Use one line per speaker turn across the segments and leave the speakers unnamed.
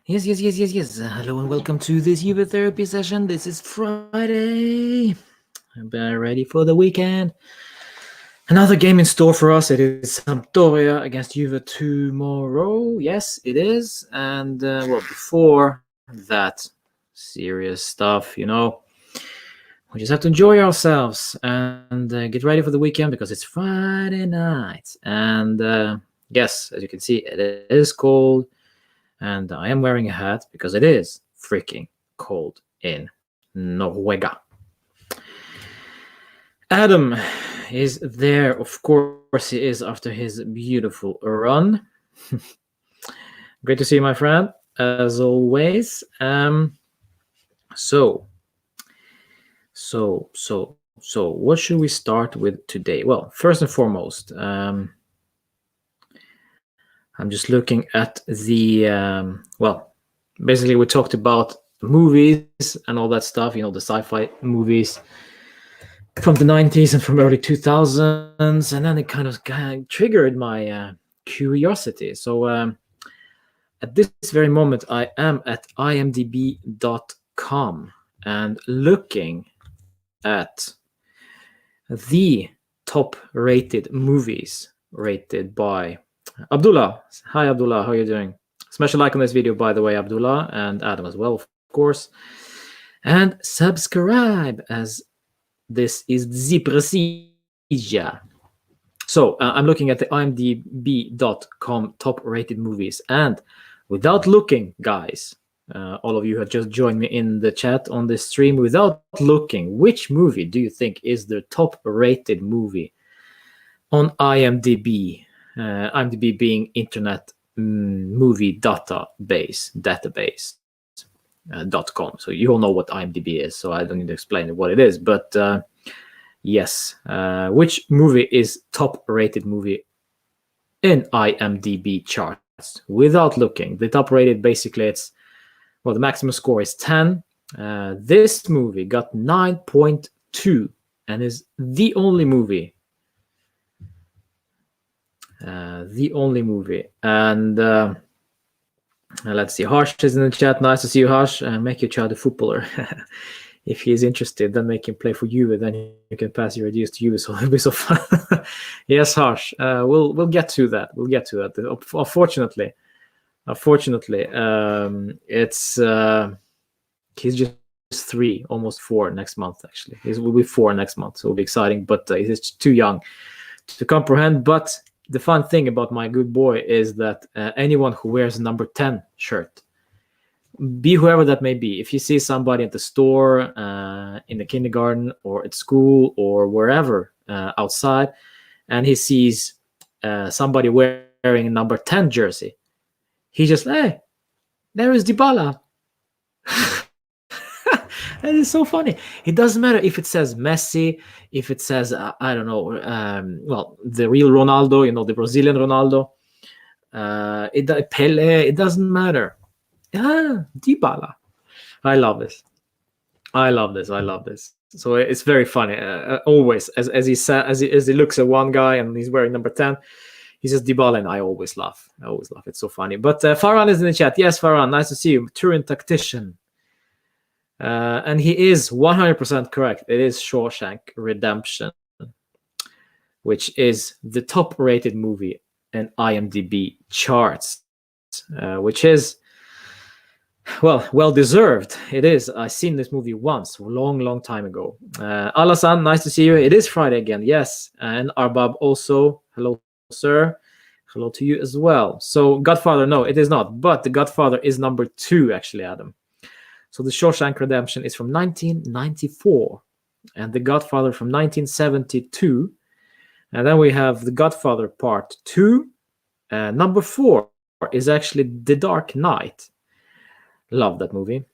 Yes. Hello and welcome to this Juve Therapy Session. This is Friday. I'm ready for the weekend. Another game in store for us. It is Sampdoria against Juve tomorrow. Yes, it is. And before that, serious stuff, we just have to enjoy ourselves and get ready for the weekend because it's Friday night. And yes, as you can see, it is cold. And I am wearing a hat because it is freaking cold in Norway. Adam is there. Of course he is after his beautiful run. Great to see you, my friend, as always. So what should we start with today? Well, first and foremost, I'm just looking at the, basically we talked about movies and all that stuff, the sci-fi movies from the 90s and from early 2000s. And then it kind of triggered my curiosity. So at this very moment, I am at imdb.com and looking at the top rated movies rated by Abdullah. Hi, Abdullah. How are you doing? Smash a like on this video, by the way, Abdullah, and Adam as well, of course. And subscribe, as this is the procedure. So I'm looking at the imdb.com top rated movies. And without looking, guys, all of you who have just joined me in the chat on this stream, without looking, which movie do you think is the top rated movie on IMDb? IMDb being Internet Movie Database. .com. So you all know what IMDb is, so I don't need to explain what it is. But yes, which movie is top rated movie in IMDb charts? Without looking, the top rated, basically, the maximum score is 10. This movie got 9.2 and is the only movie. And let's see, Harsh is in the chat. Nice to see you, Harsh. Make your child a footballer. If he is interested, then make him play for Juve. Then you can pass your ideas to Juve, so it'll be so fun. Yes, Harsh. We'll get to that. Unfortunately, it's he's just 3, almost 4 next month. Actually, he will be 4 next month, so it'll be exciting. But he's too young to comprehend. But the fun thing about my good boy is that anyone who wears a number 10 shirt, be whoever that may be, if you see somebody at the store, in the kindergarten, or at school, or wherever outside, and he sees somebody wearing a number 10 jersey, he just, hey, there is Dybala. That is so funny. It doesn't matter if it says Messi, if it says, I don't know, the real Ronaldo, the Brazilian Ronaldo, Pele, it doesn't matter. Dybala. I love this. So it's very funny. Always, as he looks at one guy and he's wearing number 10, he says Dybala, and I always laugh. It's so funny. But Farhan is in the chat. Yes, Farhan, nice to see you. Turin tactician. And he is 100% correct. It is Shawshank Redemption, which is the top-rated movie in IMDb charts, which is, well deserved. It is. I've seen this movie once, a long time ago. Alasan, nice to see you. It is Friday again, yes. And Arbab also. Hello, sir. Hello to you as well. So Godfather, no, it is not. But The Godfather is number 2, actually, Adam. So The Shawshank Redemption is from 1994, and The Godfather from 1972. And then we have The Godfather Part 2. Number 4 is actually The Dark Knight. Love that movie.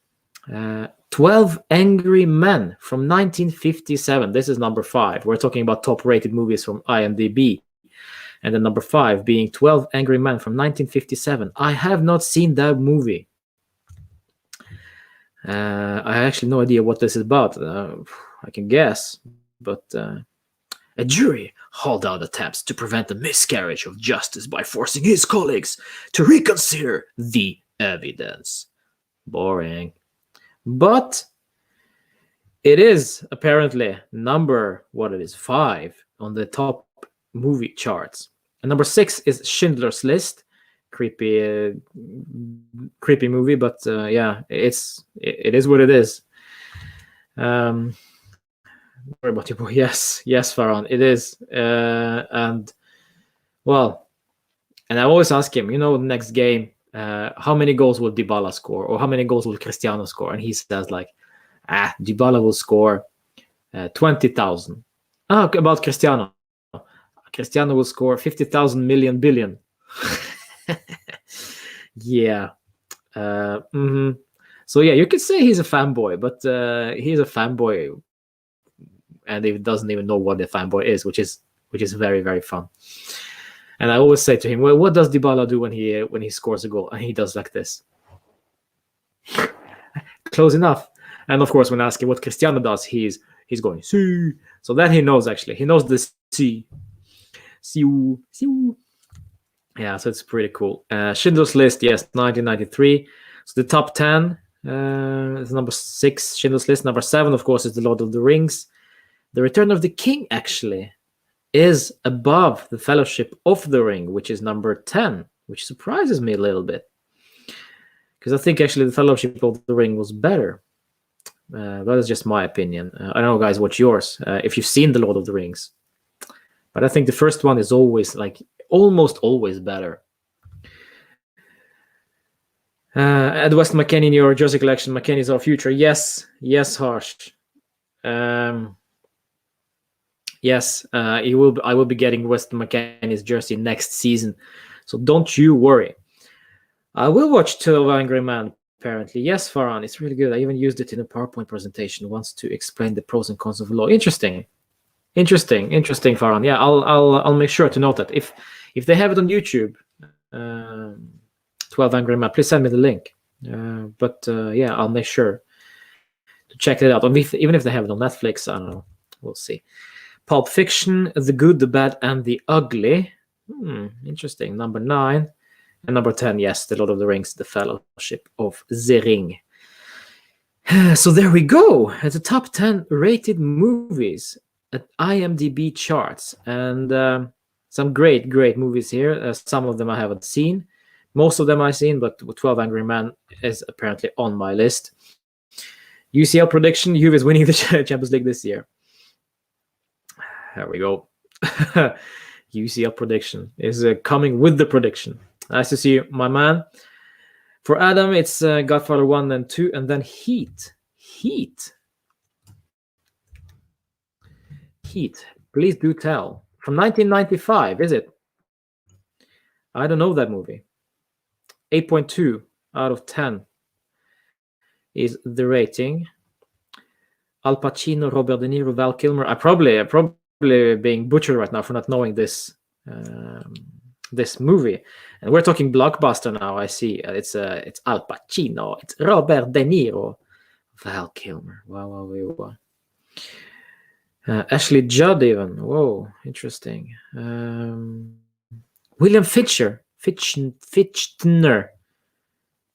12 Angry Men from 1957. This is number 5. We're talking about top-rated movies from IMDb. And then number 5 being 12 Angry Men from 1957. I have not seen that movie. I actually no idea what this is about. I can guess, but a jury hauled out attempts to prevent the miscarriage of justice by forcing his colleagues to reconsider the evidence. Boring. But it is apparently number 5 on the top movie charts. And number 6 is Schindler's List. Creepy movie, but yeah, it is what it is. Worry about your boy. Yes, Farhan, it is. And well, and I always ask him, next game, how many goals will Dybala score, or how many goals will Cristiano score? And he says like, Dybala will score 20,000. About Cristiano. Cristiano will score 50,000 million billion. Yeah. So yeah, you could say he's a fanboy, but he's a fanboy, and he doesn't even know what a fanboy is, which is very, very fun. And I always say to him, well, what does Dybala do when he scores a goal? And he does like this. Close enough. And of course, when I ask him what Cristiano does, he's going, see. So that he knows, actually. He knows the see. Yeah, so it's pretty cool. Schindler's List, yes, 1993. So the top 10 is number 6, Schindler's List. Number 7, of course, is The Lord of the Rings. The Return of the King, actually, is above The Fellowship of the Ring, which is number 10, which surprises me a little bit. Because I think, actually, The Fellowship of the Ring was better. That is just my opinion. I don't know, guys, what's yours? If you've seen The Lord of the Rings. But I think the first one is always, almost always better. Ed West McKennie in your jersey collection. McKennie's our future. Yes, Harsh. Yes, I will be getting West McKennie's jersey next season. So don't you worry. I will watch 12 Angry Men, apparently. Yes, Farhan, it's really good. I even used it in a PowerPoint presentation once to explain the pros and cons of law. Interesting, Farhan. Yeah, I'll make sure to note that. If they have it on YouTube, 12 Angry Men, please send me the link. Yeah, I'll make sure to check it out. Even if they have it on Netflix, I don't know. We'll see. Pulp Fiction, The Good, the Bad, and the Ugly. Interesting. Number 9. And number 10, yes, The Lord of the Rings, The Fellowship of the Ring. So there we go. At the top 10 rated movies at IMDb charts. And some great movies here. Some of them I haven't seen. Most of them I've seen, but 12 Angry Men is apparently on my list. UCL prediction, Juve is winning the Champions League this year. There we go. UCL prediction is coming with the prediction. Nice to see you, my man. For Adam, it's Godfather 1 and 2, and then Heat. Heat. Please do tell. From 1995, is it? I don't know that movie. 8.2 out of 10 is the rating. Al Pacino, Robert De Niro, Val Kilmer. I probably being butchered right now for not knowing this this movie. And we're talking blockbuster now. I see it's Al Pacino, it's Robert De Niro, Val Kilmer. Wow. Ashley Judd even. Whoa, interesting. William Fichtner.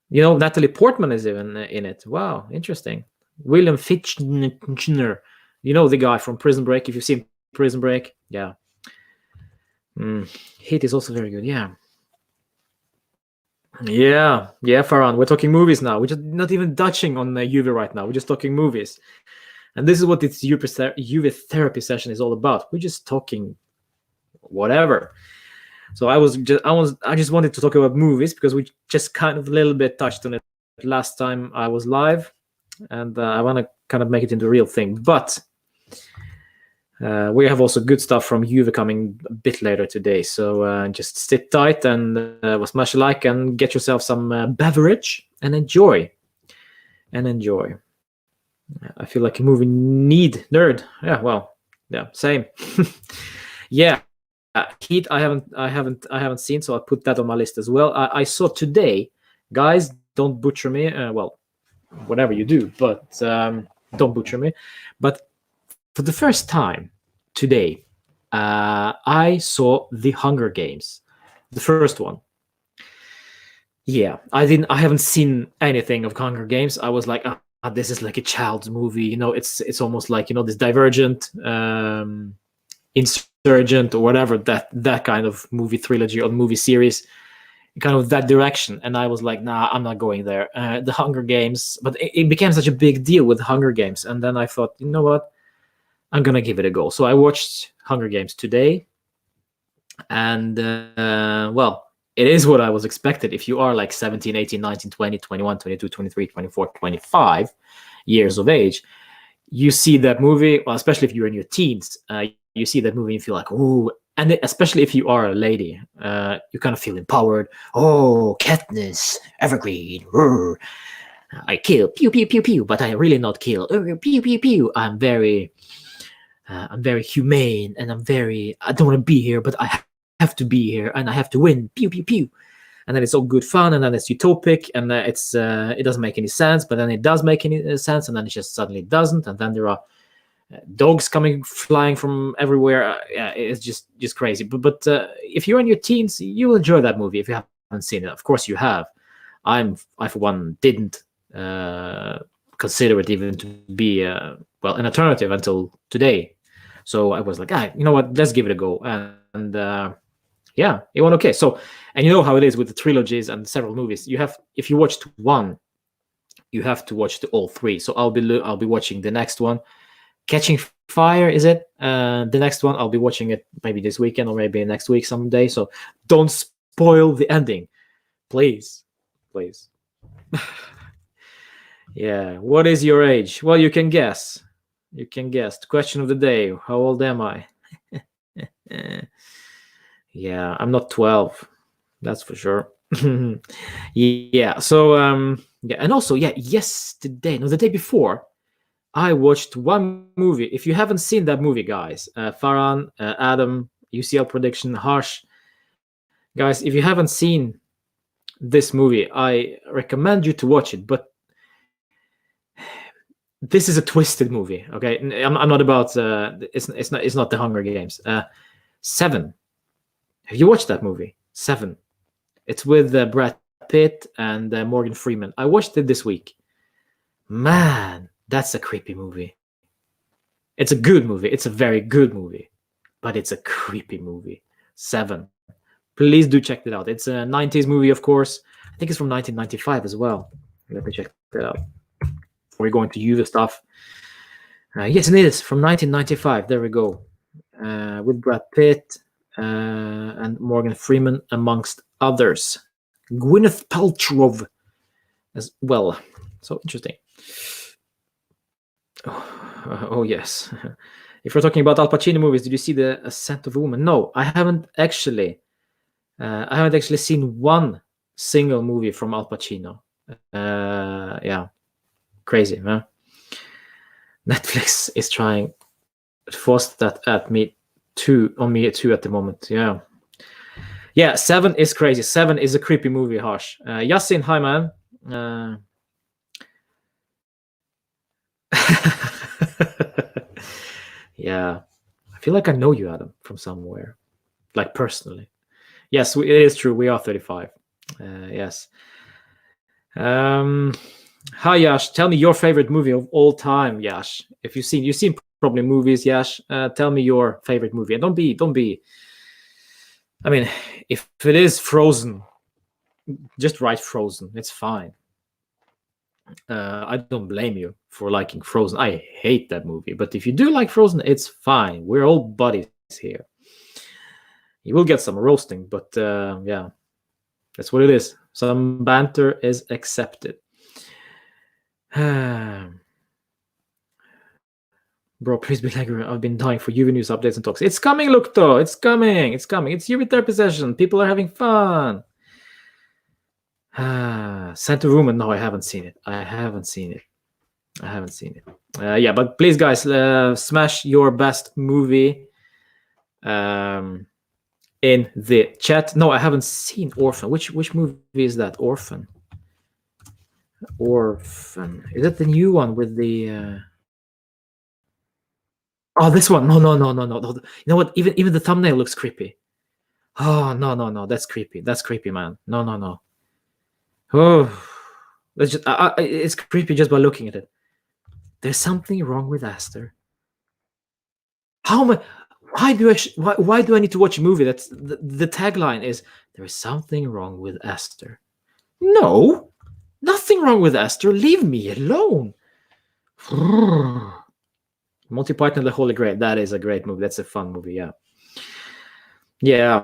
Natalie Portman is even in it. Wow, interesting. William Fichtner. The guy from Prison Break. If you've seen Prison Break, yeah. Heat is also very good. Yeah, Farhan. We're talking movies now. We're just not even touching on Juve right now. We're just talking movies. And this is what this Juve Therapy Session is all about. We're just talking whatever. So I just wanted to talk about movies because we just kind of a little bit touched on it last time I was live, and I want to kind of make it into a real thing. But we have also good stuff from Juve coming a bit later today. So just sit tight and smash a like and get yourself some beverage and enjoy. I feel like a movie nerd. Yeah, well, yeah, same. Yeah. Heat I haven't seen, so I'll put that on my list as well. I saw today, guys, don't butcher me. Well, whatever you do, but don't butcher me. But for the first time today, I saw The Hunger Games, the first one. Yeah, I haven't seen anything of Hunger Games. I was like, this is like a child's movie. It's almost like this Divergent, Insurgent, or whatever that kind of movie trilogy or movie series, kind of that direction. And I was like, nah, I'm not going there. The Hunger Games, but it became such a big deal with Hunger Games, and then I thought, you know what, I'm gonna give it a go. So I watched Hunger Games today, and well, it is what I was expected. If you are like 17, 18, 19, 20, 21, 22, 23, 24, 25 years of age, you see that movie, well, especially if you're in your teens, you see that movie and feel like, ooh, and especially if you are a lady, you kind of feel empowered. Oh, Katniss, Evergreen, I kill, pew, pew, pew, pew, but I really not kill, pew, pew, pew. I'm very humane, and I don't want to be here, but I have to be here, and I have to win, pew, pew, pew. And then it's all good fun, and then it's utopic, and it doesn't make any sense, but then it does make any sense, and then it just suddenly doesn't, and then there are dogs flying from everywhere. Yeah, it's just crazy. But if you're in your teens, you will enjoy that movie if you haven't seen it. Of course you have. I for one didn't consider it even to be an alternative until today. So I was like, you know what? Let's give it a go. And yeah, it went okay. So, and you know how it is with the trilogies and several movies. If you watched one, you have to watch all three. So I'll be watching the next one, Catching Fire. Is it the next one? I'll be watching it maybe this weekend or maybe next week someday. So don't spoil the ending, please. Yeah. What is your age? Well, you can guess. The question of the day: how old am I? Yeah, I'm not 12. That's for sure. Yeah. So yeah, and also yesterday, no, the day before, I watched one movie. If you haven't seen that movie, guys, Farhan, Adam, UCL Prediction, Harsh, guys, if you haven't seen this movie, I recommend you to watch it. But this is a twisted movie. Okay, I'm not about. It's not the Hunger Games. Seven. Have you watched that movie? Seven. It's with Brad Pitt and Morgan Freeman. I watched it this week. Man, that's a creepy movie. It's a good movie. It's a very good movie, but it's a creepy movie. Seven. Please do check it out. It's a 90s movie, of course. I think it's from 1995 as well. Let me check that out. We're going to Juve stuff. Yes, it is from 1995. There we go. With Brad Pitt and Morgan Freeman, amongst others. Gwyneth Paltrow as well. So interesting. Oh yes. If we're talking about Al Pacino movies, did you see The Ascent of a Woman? No, I haven't actually. I haven't actually seen one single movie from Al Pacino. Yeah, crazy, man. Netflix is trying to force that on me too at the moment. Yeah. Seven is crazy. Seven is a creepy movie. Harsh. Yasin, hi man. Yeah, I feel like I know you, Adam, from somewhere, like personally. Yes, it is true. We are 35. Yes. Hi Yash. Tell me your favorite movie of all time, Yash. If you've seen probably movies, Yash. Tell me your favorite movie, and don't be. I mean, if it is Frozen, just write Frozen. It's fine. I don't blame you for liking Frozen. I hate that movie, but if you do like Frozen, it's fine. We're all buddies here. You will get some roasting, but yeah, that's what it is. Some banter is accepted. Bro, please be like, I've been dying for Juve news updates and talks. It's coming, look though. It's coming. It's Juve Therapy Session. People are having fun. Santa Woman. No, I haven't seen it. Yeah, but please, guys, smash your best movie in the chat. No, I haven't seen Orphan. Which movie is that? Orphan. Is that the new one with the? Oh, this one. No. You know what? Even the thumbnail looks creepy. Oh no, that's creepy. That's creepy, man. No. Oh, that's just it's creepy just by looking at it. There's something wrong with Aster. How am I? Why do I need to watch a movie that's the tagline is there is something wrong with Aster? No, nothing wrong with Aster. Leave me alone. Monty Python and the Holy Grail. That is a great movie. That's a fun movie. Yeah, yeah.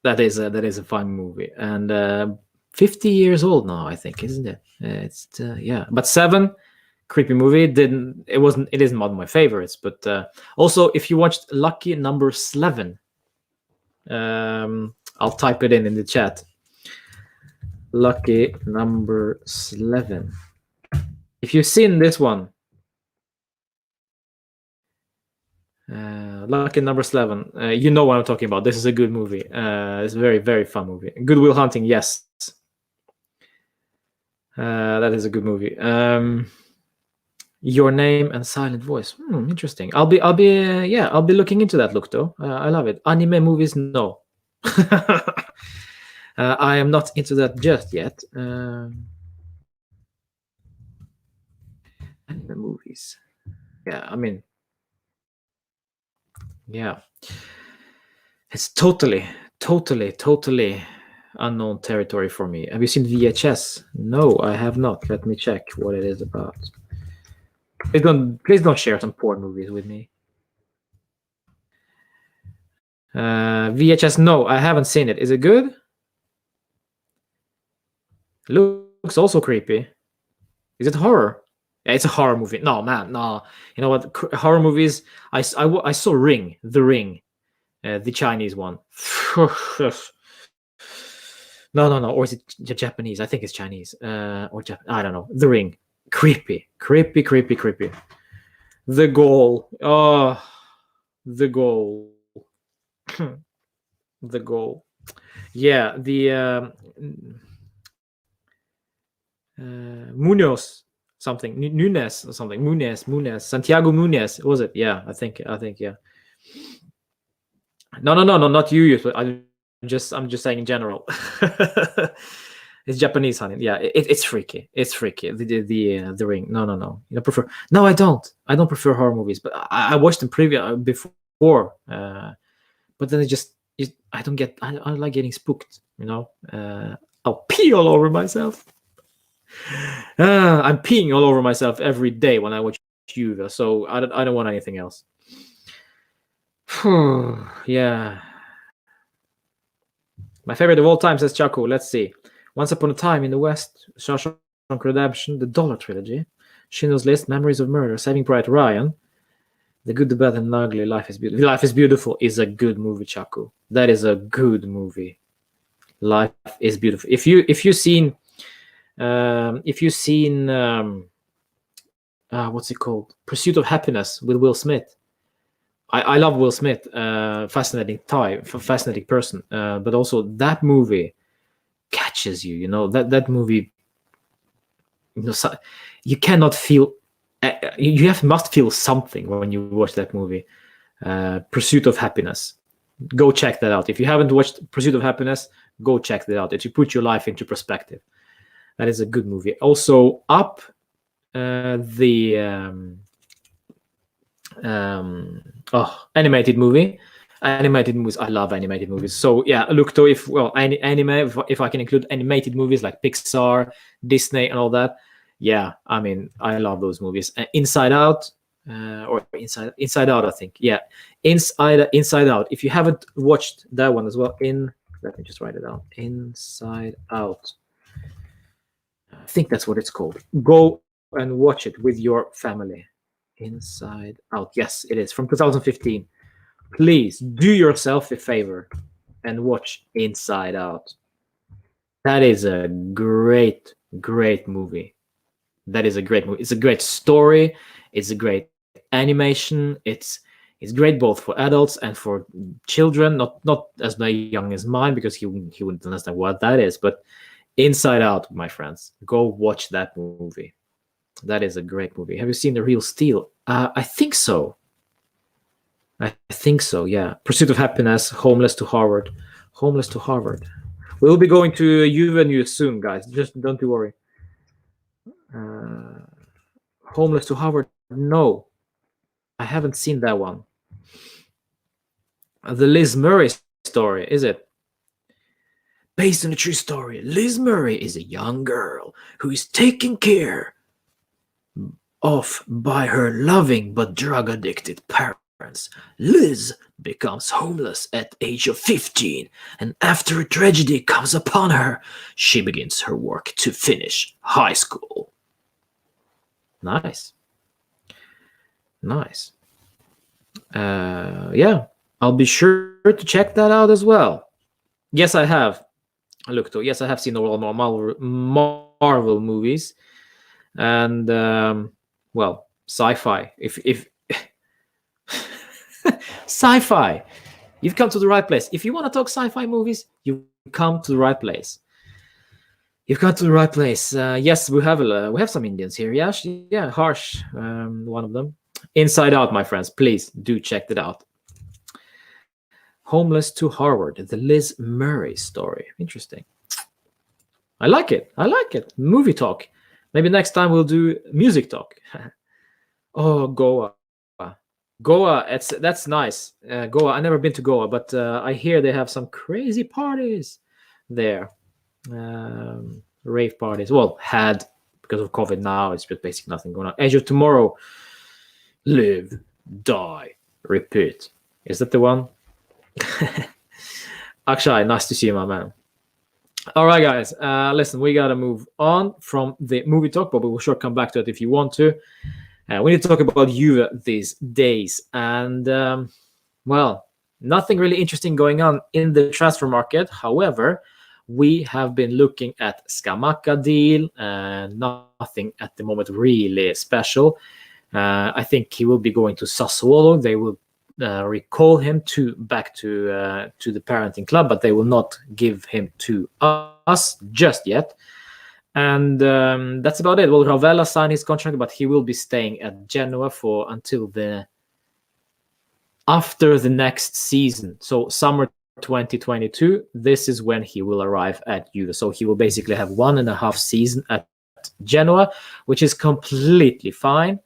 That is a fun movie, and 50 years old now, I think, isn't it? It's yeah, but Seven, creepy movie. It isn't one of my favorites, but also if you watched Lucky Number 11, I'll type it in the chat. Lucky Number 11. If you've seen this one, Lucky Number 11, you know what I'm talking about. This is a good movie. It's a very, very fun movie. Good Will Hunting, yes. That is a good movie. Your Name and Silent Voice. Interesting. I'll be looking into that. Look though, I love it. Anime movies, no. I am not into that just yet. Anime movies. Yeah, I mean, yeah, it's totally unknown territory for me. Have you seen VHS? No, I have not. Let me check what it is about. Please don't share some porn movies with me. VHS, no, I haven't seen it. Is it good? Looks also creepy. Is it horror? Yeah, it's a horror movie. No, man, no. You know what? Horror movies. I saw Ring, The Ring, the Chinese one. No. Or is it Japanese? I think it's Chinese. Or I don't know. The Ring. Creepy. The Goal. Oh, The Goal. The Goal. Yeah, the Munoz something, Nunes or something, Munez, Santiago Munez, was it? Yeah, I think yeah. No, not you. I'm just saying in general. It's Japanese, honey. Yeah, it's freaky. It's freaky. The Ring. No. You prefer? No, I don't. I don't prefer horror movies, but I watched them before. But then I don't like getting spooked. I'll pee all over myself. I'm peeing all over myself every day when I watch Juve, so I don't want anything else. Yeah. My favorite of all time, says Chaco. Let's see. Once Upon a Time in the West, Shawshank Redemption, The Dollar Trilogy, Schindler's List, Memories of Murder, Saving Private Ryan, The Good, the Bad, and the Ugly, Life is Beautiful. Life is Beautiful is a good movie, Chaco. That is a good movie. Life is Beautiful. If you've seen what's it called? Pursuit of Happiness with Will Smith. I love Will Smith. Fascinating person. But also that movie catches you. That movie. You cannot feel. You must feel something when you watch that movie. Pursuit of Happiness. Go check that out. If you haven't watched Pursuit of Happiness, go check that out. It will put your life into perspective. That is a good movie. Also, Up, animated movie. Animated movies. I love animated movies. So yeah, look though, if I can include animated movies like Pixar, Disney, and all that. Yeah, I mean, I love those movies. Inside Out, or Inside Out, I think. Yeah, Inside Out. If you haven't watched that one as well, let me just write it down. Inside Out. I think that's what it's called. Go and watch it with your family. Inside Out. Yes, it is from 2015. Please do yourself a favor and watch Inside Out. That is a great movie. That is a great movie. It's a great story. It's a great animation. It's great both for adults and for children. Not as young as mine, because he wouldn't understand what that is. But Inside Out, my friends, go watch that movie. That is a great movie. Have you seen The Real Steel? I think so. Yeah. Pursuit of Happiness, Homeless to Harvard. We'll be going to Juve news soon, guys. Just don't you worry. Homeless to Harvard? No, I haven't seen that one. The Liz Murray story, is it? Based on a true story, Liz Murray is a young girl who is taken care of by her loving but drug-addicted parents. Liz becomes homeless at age of 15, and after a tragedy comes upon her, she begins her work to finish high school. Nice. Yeah, I'll be sure to check that out as well. Yes, I have. Yes, I have seen all Marvel movies, and well, sci-fi. If sci-fi, you've come to the right place. If you want to talk sci-fi movies, you come to the right place. You've come to the right place. Yes, we have some Indians here. Yeah, Harsh, one of them. Inside Out, my friends. Please do check that out. Homeless to Harvard, the Liz Murray story. Interesting. I like it. Movie talk. Maybe next time we'll do music talk. Oh, Goa. That's nice. Goa. I've never been to Goa, but I hear they have some crazy parties there. Rave parties. Well, had because of COVID now. It's just basically nothing going on. Edge of Tomorrow. Live, die, repeat. Is that the one? Akshay, nice to see you, my man. All right, guys. Listen, we got to move on from the movie talk, but we will sure come back to it if you want to. We need to talk about Juve these days. And, well, nothing really interesting going on in the transfer market. However, we have been looking at Scamacca deal, and nothing at the moment really special. I think he will be going to Sassuolo. They will recall him back to the parenting club, but they will not give him to us just yet. And that's about it. Well, Ravella signed his contract, but he will be staying at Genoa until after the next season. So summer 2022, this is when he will arrive at Juve. So he will basically have 1.5 seasons at Genoa, which is completely fine.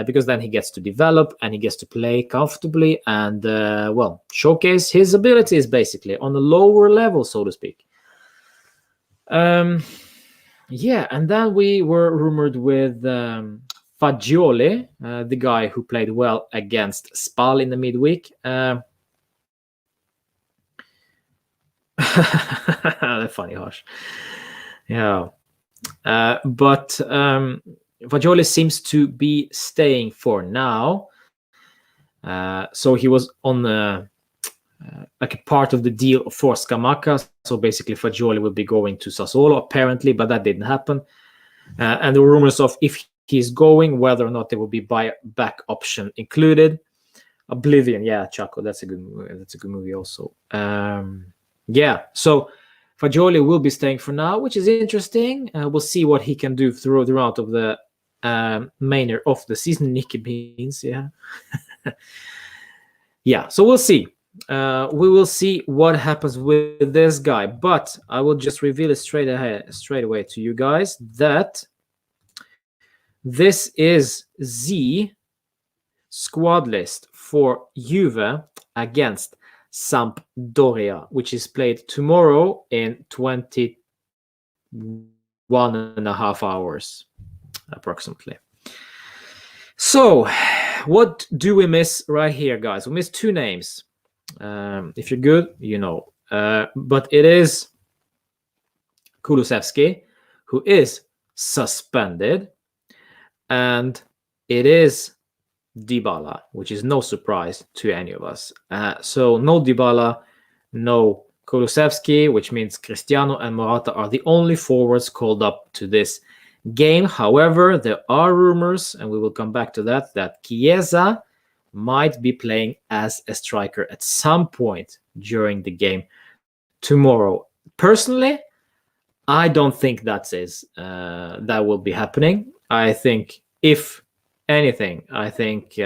Because then he gets to develop and he gets to play comfortably and, well, showcase his abilities basically on a lower level, so to speak. Yeah, and then we were rumored with Fagioli, the guy who played well against Spal in the midweek. That's funny, Harsh. Yeah. But Fagioli seems to be staying for now. So he was on like a part of the deal for Scamacca. So basically Fagioli will be going to Sassuolo apparently, but that didn't happen. And there were rumors of if he's going, whether or not there will be buyback option included. Oblivion, yeah, Chaco, that's a good movie. That's a good movie also. Yeah, so Fagioli will be staying for now, which is interesting. We'll see what he can do throughout of the remainder of the season. Nicky Beans, yeah. Yeah, so we'll see. We will see what happens with this guy. But I will just reveal it straight away to you guys that this is the squad list for Juve against Sampdoria, which is played tomorrow in 21.5 hours, approximately. So, what do we miss right here, guys? We miss two names. If you're good, you know. But it is Kulusevski, who is suspended, and it is Dybala, which is no surprise to any of us. So no Dybala, no Kulusevski, which means Cristiano and Morata are the only forwards called up to this game. However, there are rumors, and we will come back to that Chiesa might be playing as a striker at some point during the game tomorrow. Personally, I don't think that will be happening. I think if anything, I think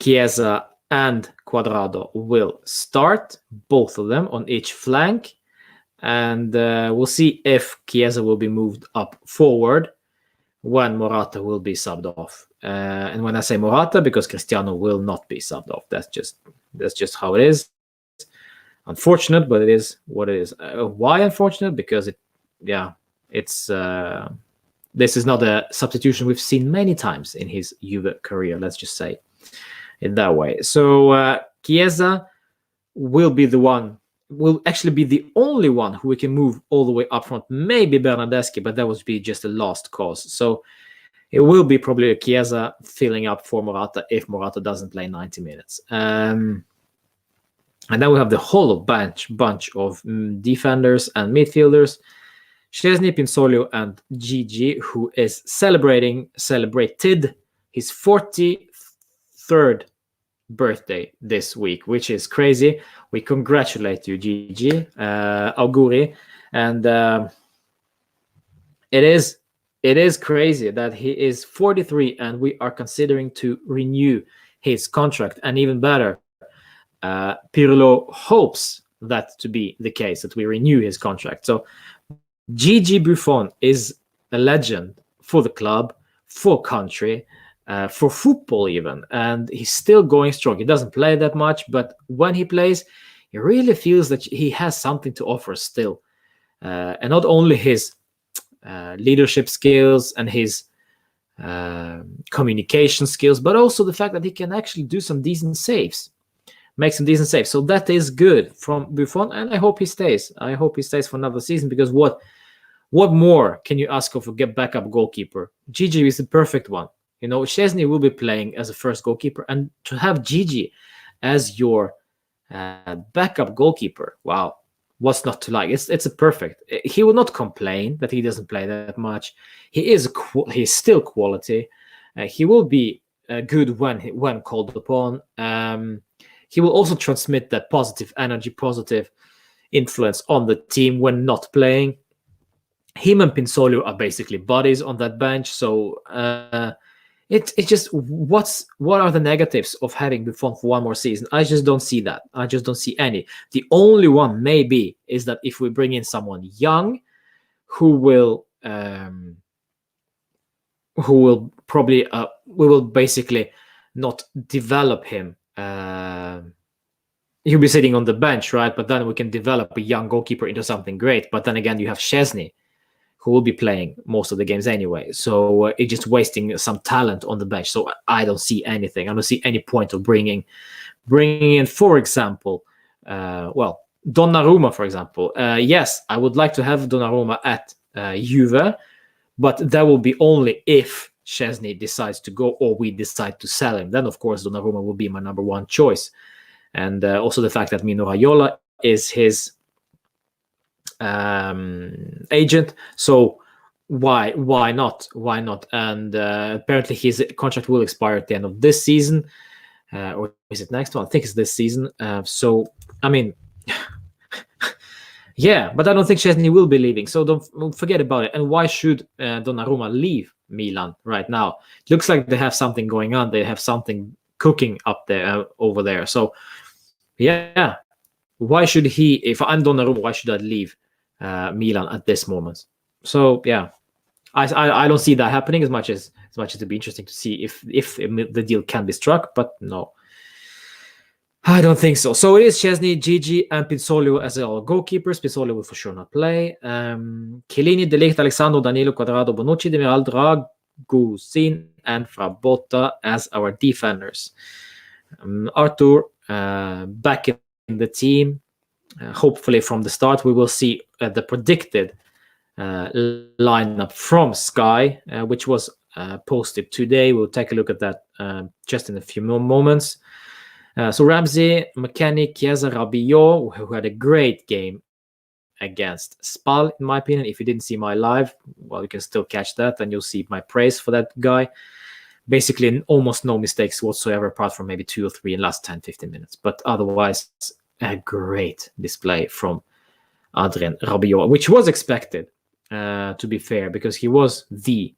Chiesa and Cuadrado will start, both of them on each flank. And we'll see if Chiesa will be moved up forward when Morata will be subbed off. And when I say Morata, because Cristiano will not be subbed off. That's just how it is. Unfortunate, but it is what it is. Why unfortunate? Because this is not a substitution we've seen many times in his Juve career. Let's just say it that way. So Chiesa will actually be the only one who we can move all the way up front. Maybe Bernardeschi, but that would be just a lost cause. So it will be probably a Chiesa filling up for Morata if Morata doesn't play 90 minutes. And then we have the whole bunch of defenders and midfielders. Szczesny, Pinsoglio, and Gigi, who is celebrated his 43rd birthday this week, which is crazy. We congratulate you, Gigi. Auguri. And it is crazy that he is 43 and we are considering to renew his contract. And even better, Pirlo hopes that to be the case, that we renew his contract. So Gigi Buffon is a legend for the club, for country, for football even, and he's still going strong. He doesn't play that much, but when he plays, he really feels that he has something to offer still. And not only his leadership skills and his communication skills, but also the fact that he can actually do some decent saves. Make some decent saves. So that is good from Buffon, and I hope he stays. I hope he stays for another season, because what more can you ask of a backup goalkeeper? Gigi is the perfect one. You know, Szczesny will be playing as a first goalkeeper, and to have Gigi as your backup goalkeeper, wow, what's not to like? It's a perfect. He will not complain that he doesn't play that much. He's still quality. He will be good when called upon. He will also transmit that positive energy, positive influence on the team when not playing. Him and Pinsoglio are basically buddies on that bench. So it's just what are the negatives of having Buffon for one more season? I just don't see that. I just don't see any. The only one maybe is that if we bring in someone young who will probably we will basically not develop him. He'll be sitting on the bench, right? But then we can develop a young goalkeeper into something great. But then again, you have Szczesny, who will be playing most of the games anyway. So it's just wasting some talent on the bench. So I don't see anything. I don't see any point of bringing in, for example, Donnarumma, for example. Yes, I would like to have Donnarumma at Juve, but that will be only if Szczesny decides to go or we decide to sell him. Then, of course, Donnarumma will be my number one choice. And also the fact that Mino Raiola is his agent. So why not? And apparently his contract will expire at the end of this season. Or is it next one? I think it's this season. So, I mean, yeah, but I don't think Szczesny will be leaving. So don't forget about it. And why should Donnarumma leave Milan right now? It looks like they have something going on. They have something cooking up there, over there. So, yeah, why should he? If I'm Donnarumma, why should I leave Milan at this moment? So, yeah, I don't see that happening as much as it'd be interesting to see if the deal can be struck. But no, I don't think so. So it is Szczesny, Gigi, and Pinsoglio as our goalkeepers. Pinsoglio will for sure not play. Chiellini, De Ligt, Alexandro, Danilo, Cuadrado, Bonucci, Demiral, Ragusin, and Frabotta as our defenders. Arthur back in the team. Hopefully from the start, we will see the predicted lineup from Sky, which was posted today. We'll take a look at that just in a few more moments. So Ramsey, McKennie, Chiesa, Rabiot, who had a great game against Spal, in my opinion. If you didn't see my live, well, you can still catch that, and you'll see my praise for that guy. Basically, almost no mistakes whatsoever, apart from maybe 2 or 3 in the last 10-15 minutes. But otherwise, a great display from Adrien Rabiot, which was expected, to be fair, because he was the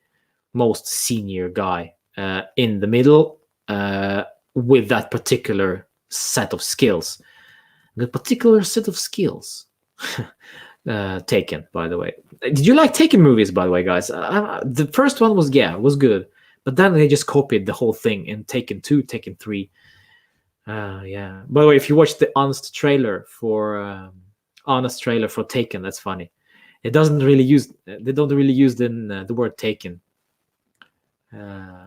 most senior guy in the middle with that particular set of skills. The particular set of skills. Taken, by the way. Did you like Taken movies, by the way, guys? The first one was good, but then they just copied the whole thing in Taken 2, Taken 3. Yeah. By the way, if you watch the honest trailer for Taken, that's funny. They don't really use the word Taken.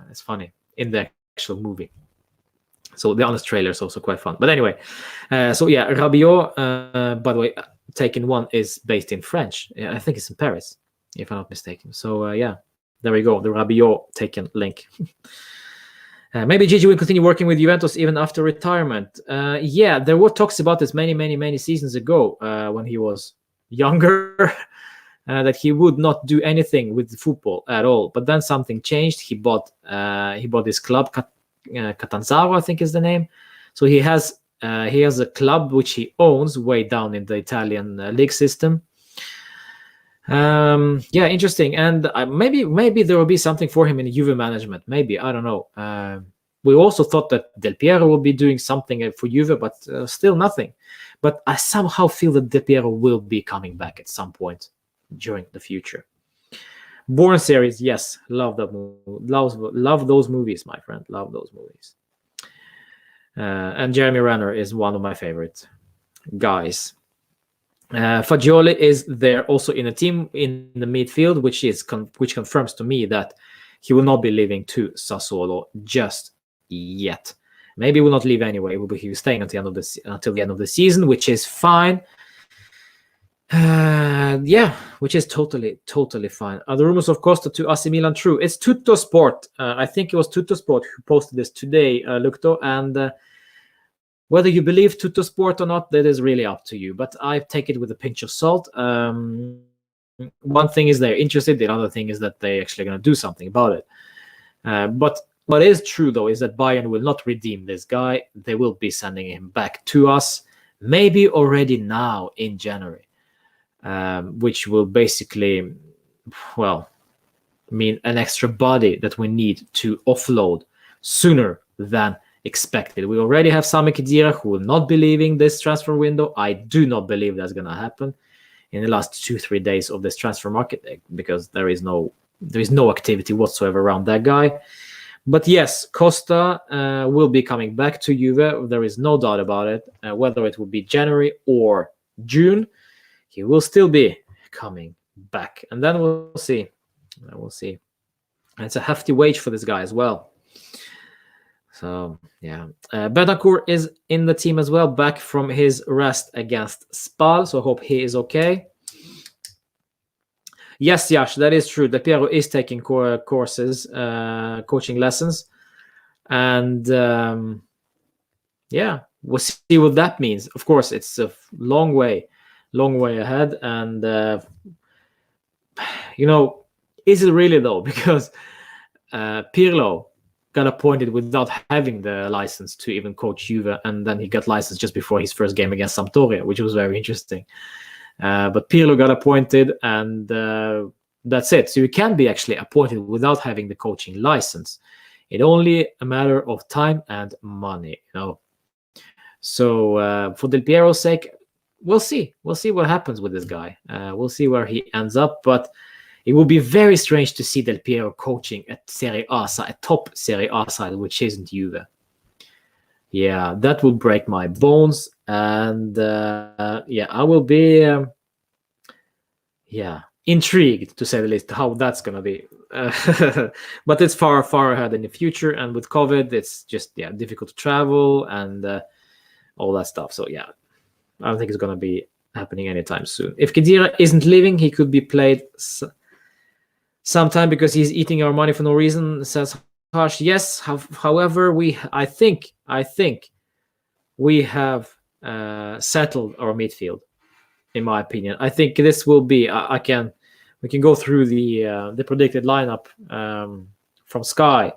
It's funny in the actual movie. So the honest trailer is also quite fun. But anyway, so yeah, Rabiot, by the way, Taken 1 is based in French. Yeah, I think it's in Paris, if I'm not mistaken. So yeah, there we go. The Rabiot Taken link. Maybe Gigi will continue working with Juventus even after retirement. Yeah, there were talks about this many seasons ago when he was younger, that he would not do anything with football at all. But then something changed. He bought this club, Catanzaro, I think is the name. So he has a club which he owns way down in the Italian league system. Yeah, interesting. And maybe there will be something for him in Juve management. Maybe, I don't know. We also thought that Del Piero will be doing something for Juve, but still nothing. But I somehow feel that Del Piero will be coming back at some point during the future. Bourne series, yes, love that movie. Love those movies, my friend. Love those movies. And Jeremy Renner is one of my favorite guys. Fagioli is there also in a team in the midfield, which confirms to me that he will not be leaving to Sassuolo just yet. Maybe he will not leave anyway. He will be staying until the end of the season, which is fine. Yeah, which is totally fine. Are the rumors of Costa to AC Milan true? It's Tutto Sport. I think it was Tutto Sport who posted this today, Lucto, and whether you believe Tutto Sport or not, that is really up to you. But I take it with a pinch of salt. One thing is they're interested. The other thing is that they're actually going to do something about it. But what is true, though, is that Bayern will not redeem this guy. They will be sending him back to us, maybe already now in January, which will basically, well, mean an extra body that we need to offload sooner than expected. We already have Sami Khedira who will not be leaving this transfer window. I do not believe that's going to happen in the last 2-3 days of this transfer market, because there is no activity whatsoever around that guy. But yes, Costa will be coming back to Juve. There is no doubt about it. Whether it will be January or June, he will still be coming back, and then we'll see. We'll see. And it's a hefty wage for this guy as well. So yeah, Bentancur is in the team as well, back from his rest against Spal. So I hope he is okay. Yes, Yash, that is true. Del Piero is taking courses, coaching lessons, and yeah, we'll see what that means. Of course, it's a long way ahead, and is it really though? Because Pirlo got appointed without having the license to even coach Juve, and then he got licensed just before his first game against Sampdoria, which was very interesting. But Pirlo got appointed, and that's it. So you can be actually appointed without having the coaching license. It's only a matter of time and money, So for Del Piero's sake, we'll see. We'll see what happens with this guy. We'll see where he ends up. But it would be very strange to see Del Piero coaching at Serie A, a top Serie A side, which isn't Juve. Yeah, that would break my bones. And I will be intrigued, to say the least, how that's going to be. But it's far ahead in the future. And with COVID, it's just difficult to travel and all that stuff. So yeah, I don't think it's going to be happening anytime soon. If Khedira isn't leaving, he could be played sometime because he's eating our money for no reason, says Harsh. Yes, however, I think we have settled our midfield, in my opinion. I think this will be. We can go through the predicted lineup from Sky,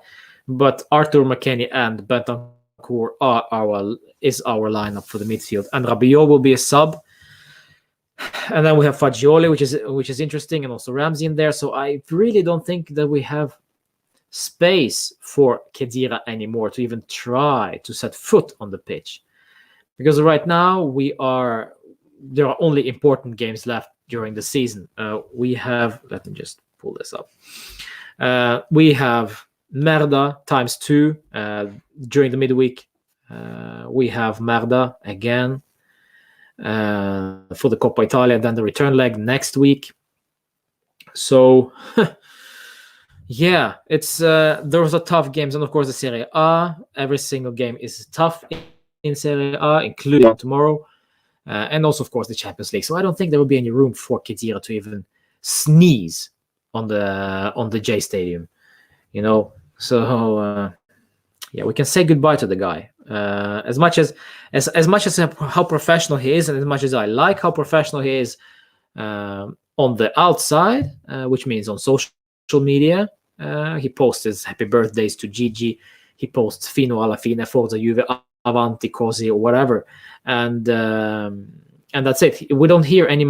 but Arthur McKennie and Bentancur is our lineup for the midfield, and Rabiot will be a sub. And then we have Fagioli, which is interesting, and also Ramsey in there. So I really don't think that we have space for Khedira anymore to even try to set foot on the pitch. because right now there are only important games left during the season. We have, let me just pull this up. We have Merda ×2 during the midweek. We have Merda again for the Coppa Italia, and then the return leg next week. So yeah, it's those are tough games, and of course the Serie A. Every single game is tough in Serie A, including tomorrow, and also of course the Champions League. So I don't think there will be any room for Khedira to even sneeze on the J Stadium, So yeah, we can say goodbye to the guy. As much as how professional he is, and as much as I like how professional he is on the outside, which means on social media, he posts his happy birthdays to Gigi. He posts fino alla fine, forza Juve, avanti così, or whatever, and that's it. We don't hear any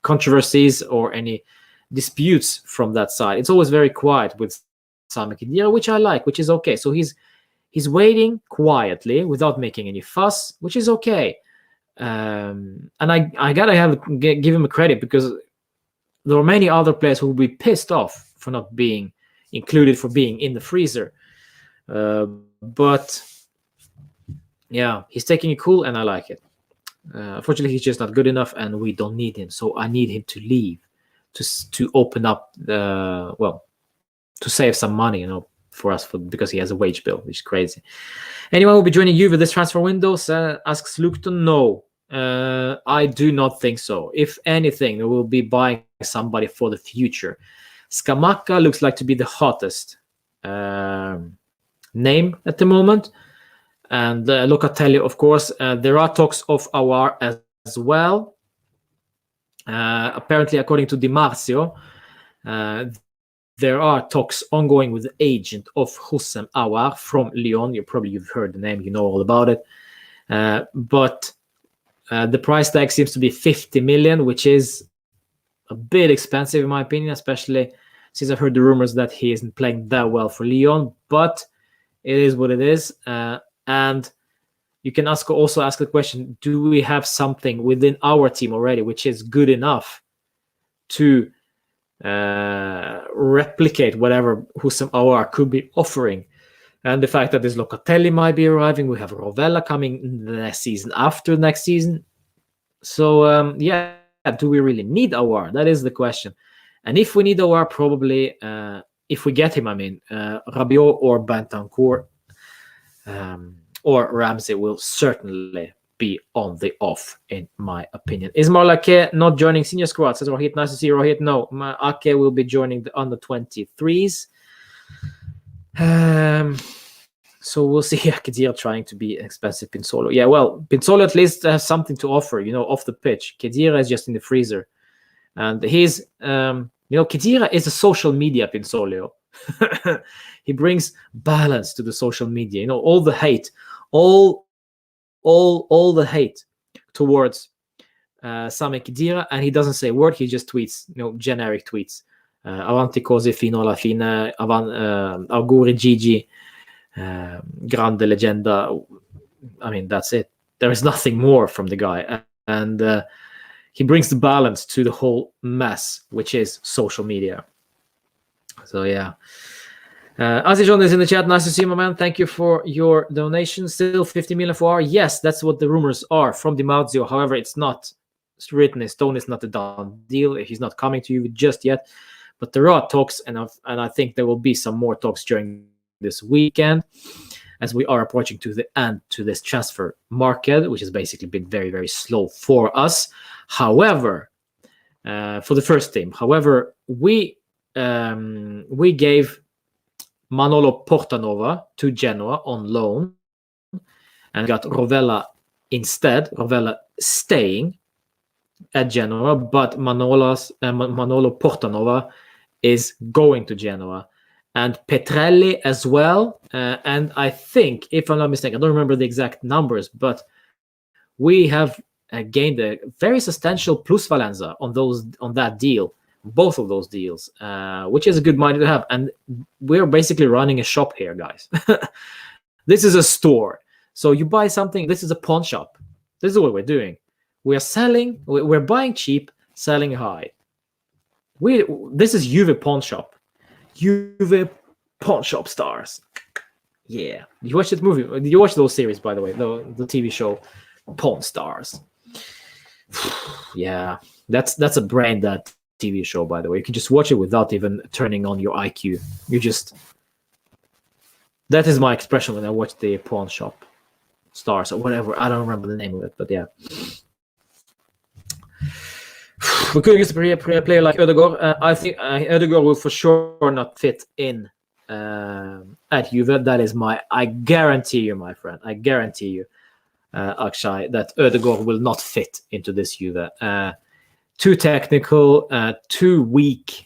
controversies or any disputes from that side. It's always very quiet with Sami Khedira, which I like, which is okay. So he's waiting quietly without making any fuss, which is okay. And I gotta give him a credit, because there are many other players who will be pissed off for not being included, for being in the freezer. But yeah, he's taking it cool, and I like it. Unfortunately, he's just not good enough, and we don't need him. So I need him to leave, to open up to save some money, for us, because he has a wage bill, which is crazy. Anyone will be joining Juve this transfer window? Asks Lukton. No, I do not think so. If anything, we will be buying somebody for the future. Scamacca looks like to be the hottest name at the moment, and Locatelli, of course. There are talks of Aouar as well. Apparently, according to Di Marzio, there are talks ongoing with the agent of Houssem Aouar from Lyon. You've heard the name, you know all about it. But the price tag seems to be 50 million, which is a bit expensive in my opinion, especially since I've heard the rumors that he isn't playing that well for Lyon. But it is what it is. And you can also ask the question, do we have something within our team already which is good enough to replicate whatever Houssem Aouar could be offering? And the fact that this Locatelli might be arriving, we have Rovella coming the season after next season. So yeah, do we really need Aouar? That is the question. And if we need Aouar, probably if we get him, Rabiot or Bentancur or Ramsey will certainly be on the off, in my opinion. Is Marlake not joining senior squad? Says Rohit. Nice to see you, Rohit. No, Ake will be joining the under 23s. So we'll see Khedira trying to be an expensive Pinzolo. Yeah, well, Pinzolo at least has something to offer, off the pitch. Khedira is just in the freezer. And he's, Khedira is a social media Pinzolo. He brings balance to the social media. All the hate, all the hate towards Sami Khedira, and he doesn't say a word. He just tweets, generic tweets. Avanti così fino alla fine, Auguri Gigi, grande leggenda. That's it. There is nothing more from the guy. And he brings the balance to the whole mess, which is social media. So yeah. Azijon is in the chat. Nice to see you, my man. Thank you for your donation. Still 50 million for Aouar. Yes, that's what the rumors are from Di Marzio. However, it's not written in stone. It's not a done deal. He's not coming to you just yet. But there are talks, and I think there will be some more talks during this weekend, as we are approaching to the end to this transfer market, which has basically been very, very slow for us. However, for the first team, we gave Manolo Portanova to Genoa on loan and got Rovella instead. Rovella staying at Genoa, but Manolo Portanova is going to Genoa, and Petrelli as well. And I think, if I'm not mistaken, I don't remember the exact numbers, but we have gained a very substantial plusvalenza on that deal, both of those deals, which is a good money to have. And we're basically running a shop here, guys. This is a store. So you buy something. This is a pawn shop. This is what we're doing. We're selling. We're buying cheap, selling high. This is Juve pawn shop. Juve pawn shop stars. Yeah, you watch that movie. You watch those series, by the way, the TV show Pawn Stars. Yeah, that's a brain dead TV show, by the way. You can just watch it without even turning on your IQ. That is my expression when I watch the Pawn Shop Stars or whatever. I don't remember the name of it, but yeah. We could use a player like Ødegaard. I think Ødegaard will for sure not fit in at Juve. That is I guarantee you, my friend. I guarantee you, Akshay, that Ødegaard will not fit into this Juve. Too technical, too weak,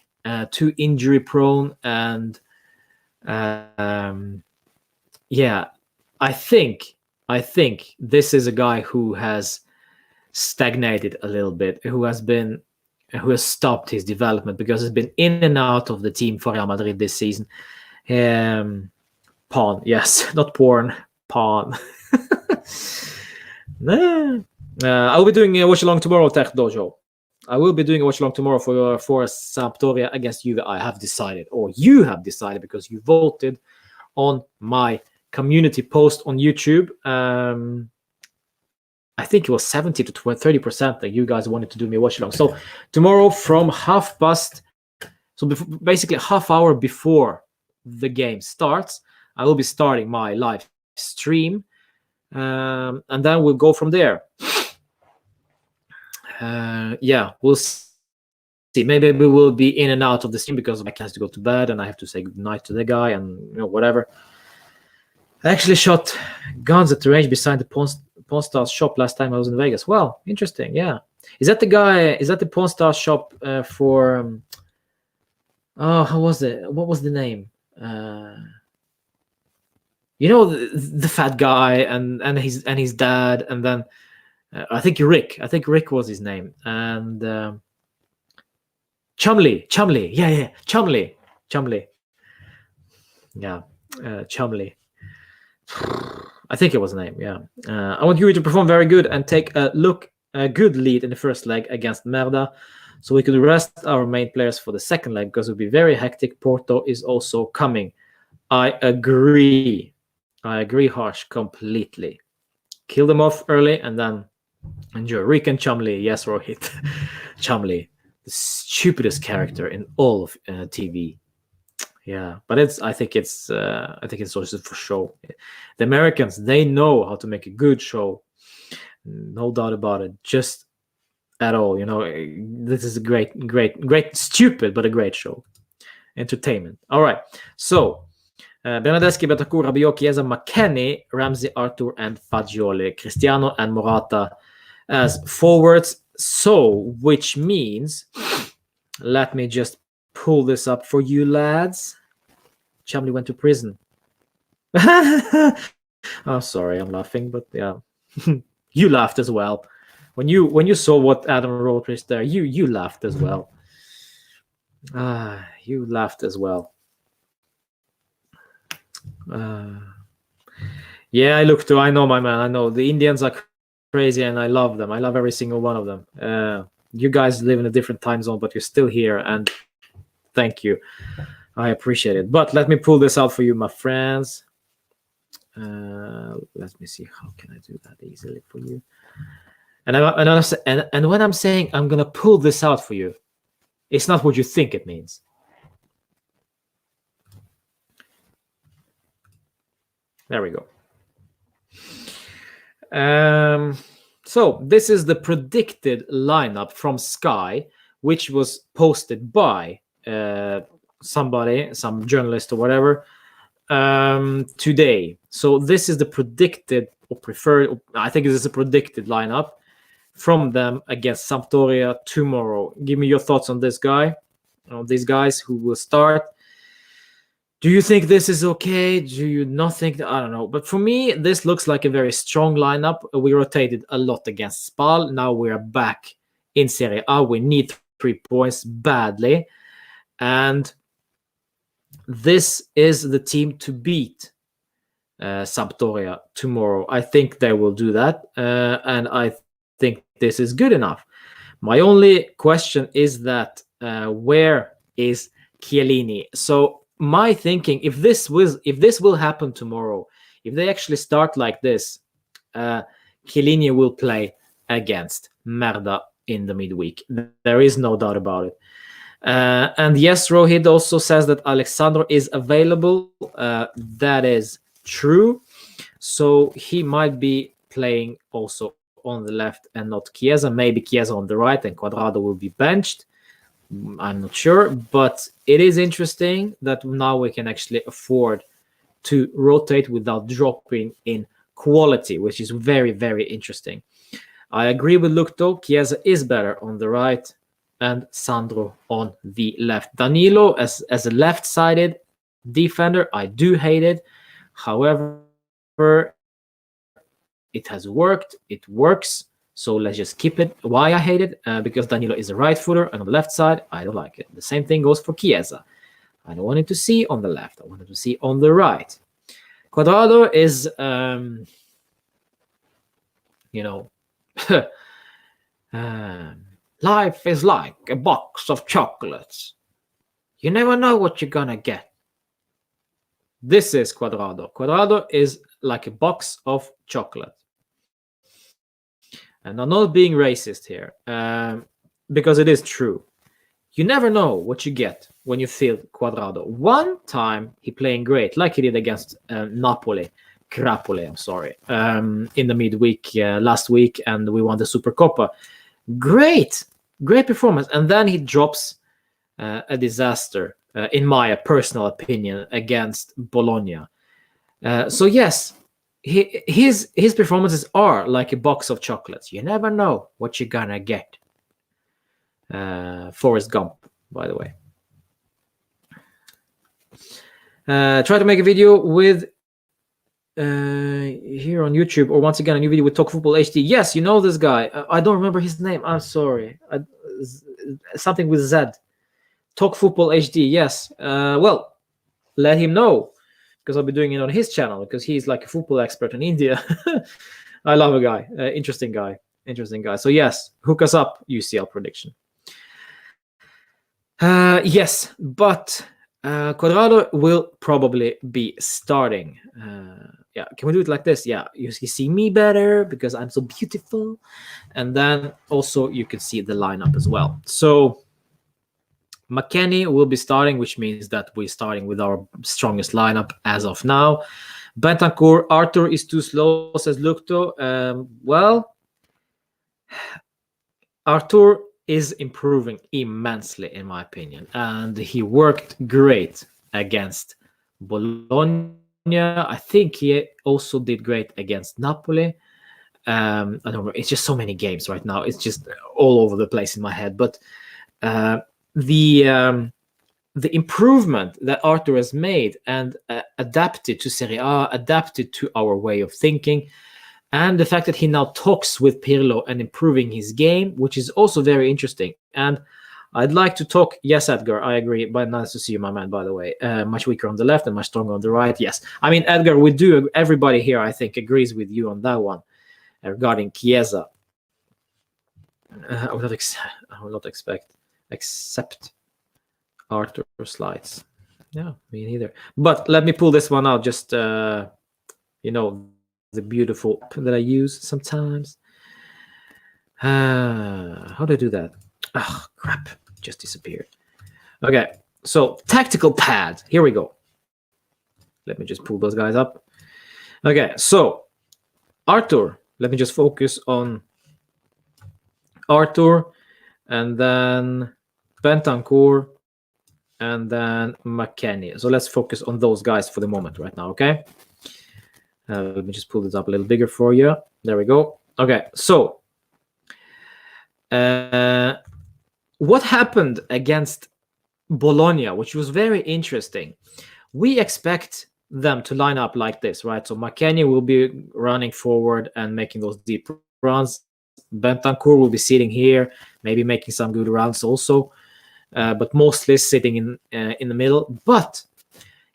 too injury prone, and yeah, I think this is a guy who has stagnated a little bit, who has stopped his development because he's been in and out of the team for Real Madrid this season. Pawn, yes, not porn, pawn. I'll be doing a watch along tomorrow, Tech Dojo. I will be doing a watch along tomorrow for Sampdoria against Juve. I have decided, or you have decided, because you voted on my community post on YouTube. I think it was 70 to 30% that you guys wanted to do me a watch along. So tomorrow from past, so basically a half hour before the game starts, I will be starting my live stream, and then we'll go from there. Yeah, we'll see. Maybe we will be in and out of the stream because I have to go to bed and I have to say goodnight to the guy and whatever. I actually shot guns at the range beside the Pawn Stars shop last time I was in Vegas. Well, interesting. Yeah, is that the Pawn Stars shop for? How was it? What was the name? The fat guy and his dad, and then I think Rick. I think Rick was his name, and Chumley. Yeah, Chumley. Yeah, Chumley. I think it was the name. Yeah. I want you to perform very good and take a good lead in the first leg against Merda, so we could rest our main players for the second leg because it would be very hectic. Porto is also coming. I agree, Harsh, completely. Kill them off early and then enjoy. Rick and Chumley. Yes, Rohit. Chumley, the stupidest character in all of TV. Yeah, but I think it's also for show. The Americans, they know how to make a good show, no doubt about it. Just at all, this is a great, stupid but a great show, entertainment. All right, so Bernadeschi, Bentancur, Rabiot, Chiesa, McKennie, Ramsey, Arthur, and Fagioli, Cristiano and Morata as forwards. So, which means, let me just pull this up for you lads. Chumley went to prison. Oh, sorry, I'm laughing, but yeah, you laughed as well when you saw what Adam wrote there. You laughed as well. You laughed as well. Yeah, I look too. I know, my man. I know the Indians are crazy, and I love them. I love every single one of them. You guys live in a different time zone, but you're still here, and thank you. I appreciate it. But let me pull this out for you, my friends. Let me see. How can I do that easily for you? And when I'm saying I'm going to pull this out for you, it's not what you think it means. There we go. So this is the predicted lineup from Sky, which was posted by somebody, some journalist or whatever, today. So this is the predicted or preferred, I think this is a predicted lineup from them against Sampdoria tomorrow. Give me your thoughts on this guy, these guys who will start. Do you think this is okay? Do you not think that? I don't know. But for me, this looks like a very strong lineup. We rotated a lot against Spal. Now we're back in Serie A. We need 3 points badly. And this is the team to beat. Sampdoria tomorrow. I think they will do that, and I think this is good enough. My only question is that where is Chiellini? So my thinking, if this will happen tomorrow, if they actually start like this, Chiellini will play against Merda in the midweek. There is no doubt about it. And yes, Rohit also says that Alexandro is available. That is true. So he might be playing also on the left and not Chiesa. Maybe Chiesa on the right and Cuadrado will be benched. I'm not sure. But it is interesting that now we can actually afford to rotate without dropping in quality, which is very, very interesting. I agree with Luke though. Chiesa is better on the right and Sandro on the left. Danilo as a left-sided defender, I do hate it. However, it has worked. It works. So let's just keep it. Why I hate it? Because Danilo is a right footer, and on the left side, I don't like it. The same thing goes for Chiesa. I don't want him to see on the left. I want him to see on the right. Cuadrado is, life is like a box of chocolates. You never know what you're gonna get. This is Cuadrado. Cuadrado is like a box of chocolate. And I'm not being racist here, because it is true. You never know what you get when you field Cuadrado. One time he playing great, like he did against Crapoli, I'm sorry, in the midweek last week, and we won the Supercoppa. Great performance. And then he drops a disaster, in my personal opinion, against Bologna. So yes, his performances are like a box of chocolates. You never know what you're gonna get. Forrest Gump, by the way. Try to make a video with here on YouTube, or once again a new video with Talk Football HD. Yes, you know this guy. I don't remember his name. I'm sorry. Something with Z. Talk Football HD. Yes. Well, let him know, because I'll be doing it on his channel, because he's like a football expert in India. I love a guy. Interesting guy. So yes, hook us up. UCL prediction. Yes, but Cuadrado will probably be starting. Yeah, can we do it like this? Yeah, you see me better because I'm so beautiful. And then also you can see the lineup as well. So McKennie will be starting, which means that we're starting with our strongest lineup as of now. Bentancur, Arthur is too slow, says Lukto. Well, Arthur is improving immensely, in my opinion, and he worked great against Bologna. I think he also did great against Napoli. I don't know. It's just so many games right now. It's just all over the place in my head. But the improvement that Arthur has made and adapted to Serie A, adapted to our way of thinking, and the fact that he now talks with Pirlo and improving his game, which is also very interesting. And I'd like to talk. Yes, Edgar, I agree. But nice to see you, my man, by the way. Much weaker on the left and much stronger on the right. Yes. I mean, Edgar, everybody here, I think, agrees with you on that one regarding Chiesa. I will not accept Arthur slides. Yeah, me neither. But let me pull this one out. Just, the beautiful that I use sometimes. How do I do that? Oh, crap. Just disappeared. Okay. So tactical pad. Here we go. Let me just pull those guys up. Okay. So Arthur. Let me just focus on Arthur, and then Bentancur, and then McKennie. So let's focus on those guys for the moment right now. Okay. Let me just pull this up a little bigger for you. There we go. Okay, so what happened against Bologna, which was very interesting. We expect them to line up like this, right? So McKennie will be running forward and making those deep runs. Bentancur will be sitting here, maybe making some good runs also, but mostly sitting in the middle. But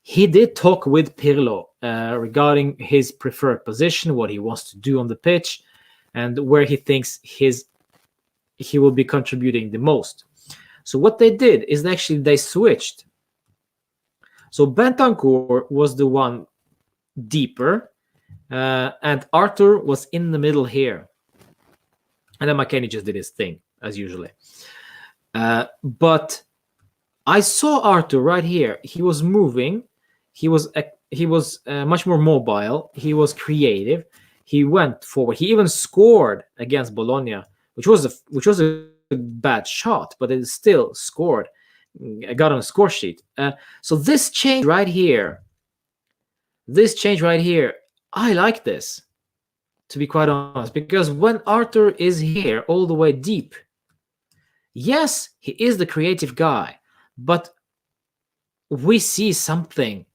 he did talk with Pirlo regarding his preferred position, what he wants to do on the pitch, and where he thinks he will be contributing the most. So what they did is they switched. So Bentancur was the one deeper, and Arthur was in the middle here. And then McKennie just did his thing, as usually. But I saw Arthur right here. He was moving. He was much more mobile. He was creative. He went forward. He even scored against Bologna, which was a bad shot, but it still scored. Got on a score sheet. So this change right here, I like this, to be quite honest, because when Arthur is here all the way deep, yes, he is the creative guy, but we see something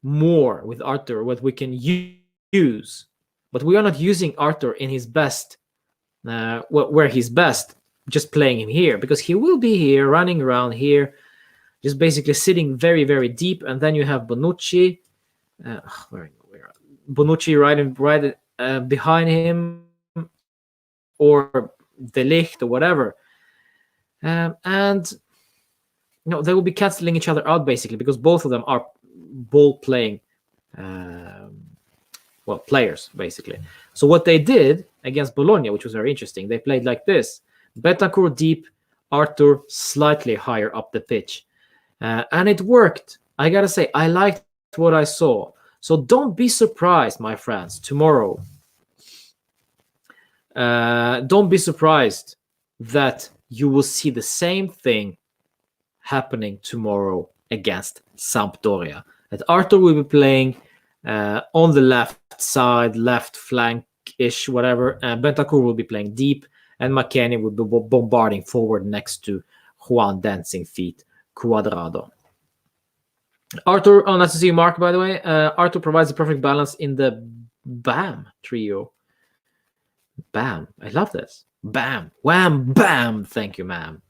more with Arthur, what we can use. But we are not using Arthur in his best, where he's best, just playing him here, because he will be here, running around here, just basically sitting very, very deep. And then you have Bonucci. Bonucci right behind him, or De Ligt, or whatever. And they will be canceling each other out, basically, because both of them are ball-playing players, basically. So what they did against Bologna, which was very interesting, they played like this. Bentancur deep, Arthur slightly higher up the pitch. And it worked. I got to say, I liked what I saw. So don't be surprised, my friends, tomorrow. Don't be surprised that you will see the same thing happening tomorrow against Sampdoria. That Arthur will be playing on the left side, left flank-ish, whatever. Bentancur will be playing deep, and McKennie will be bombarding forward next to Juan Dancing Feet Cuadrado. Arthur, nice to see you, Mark, by the way. Arthur provides the perfect balance in the BAM trio. BAM. I love this. BAM. Wham. Bam. Thank you, ma'am.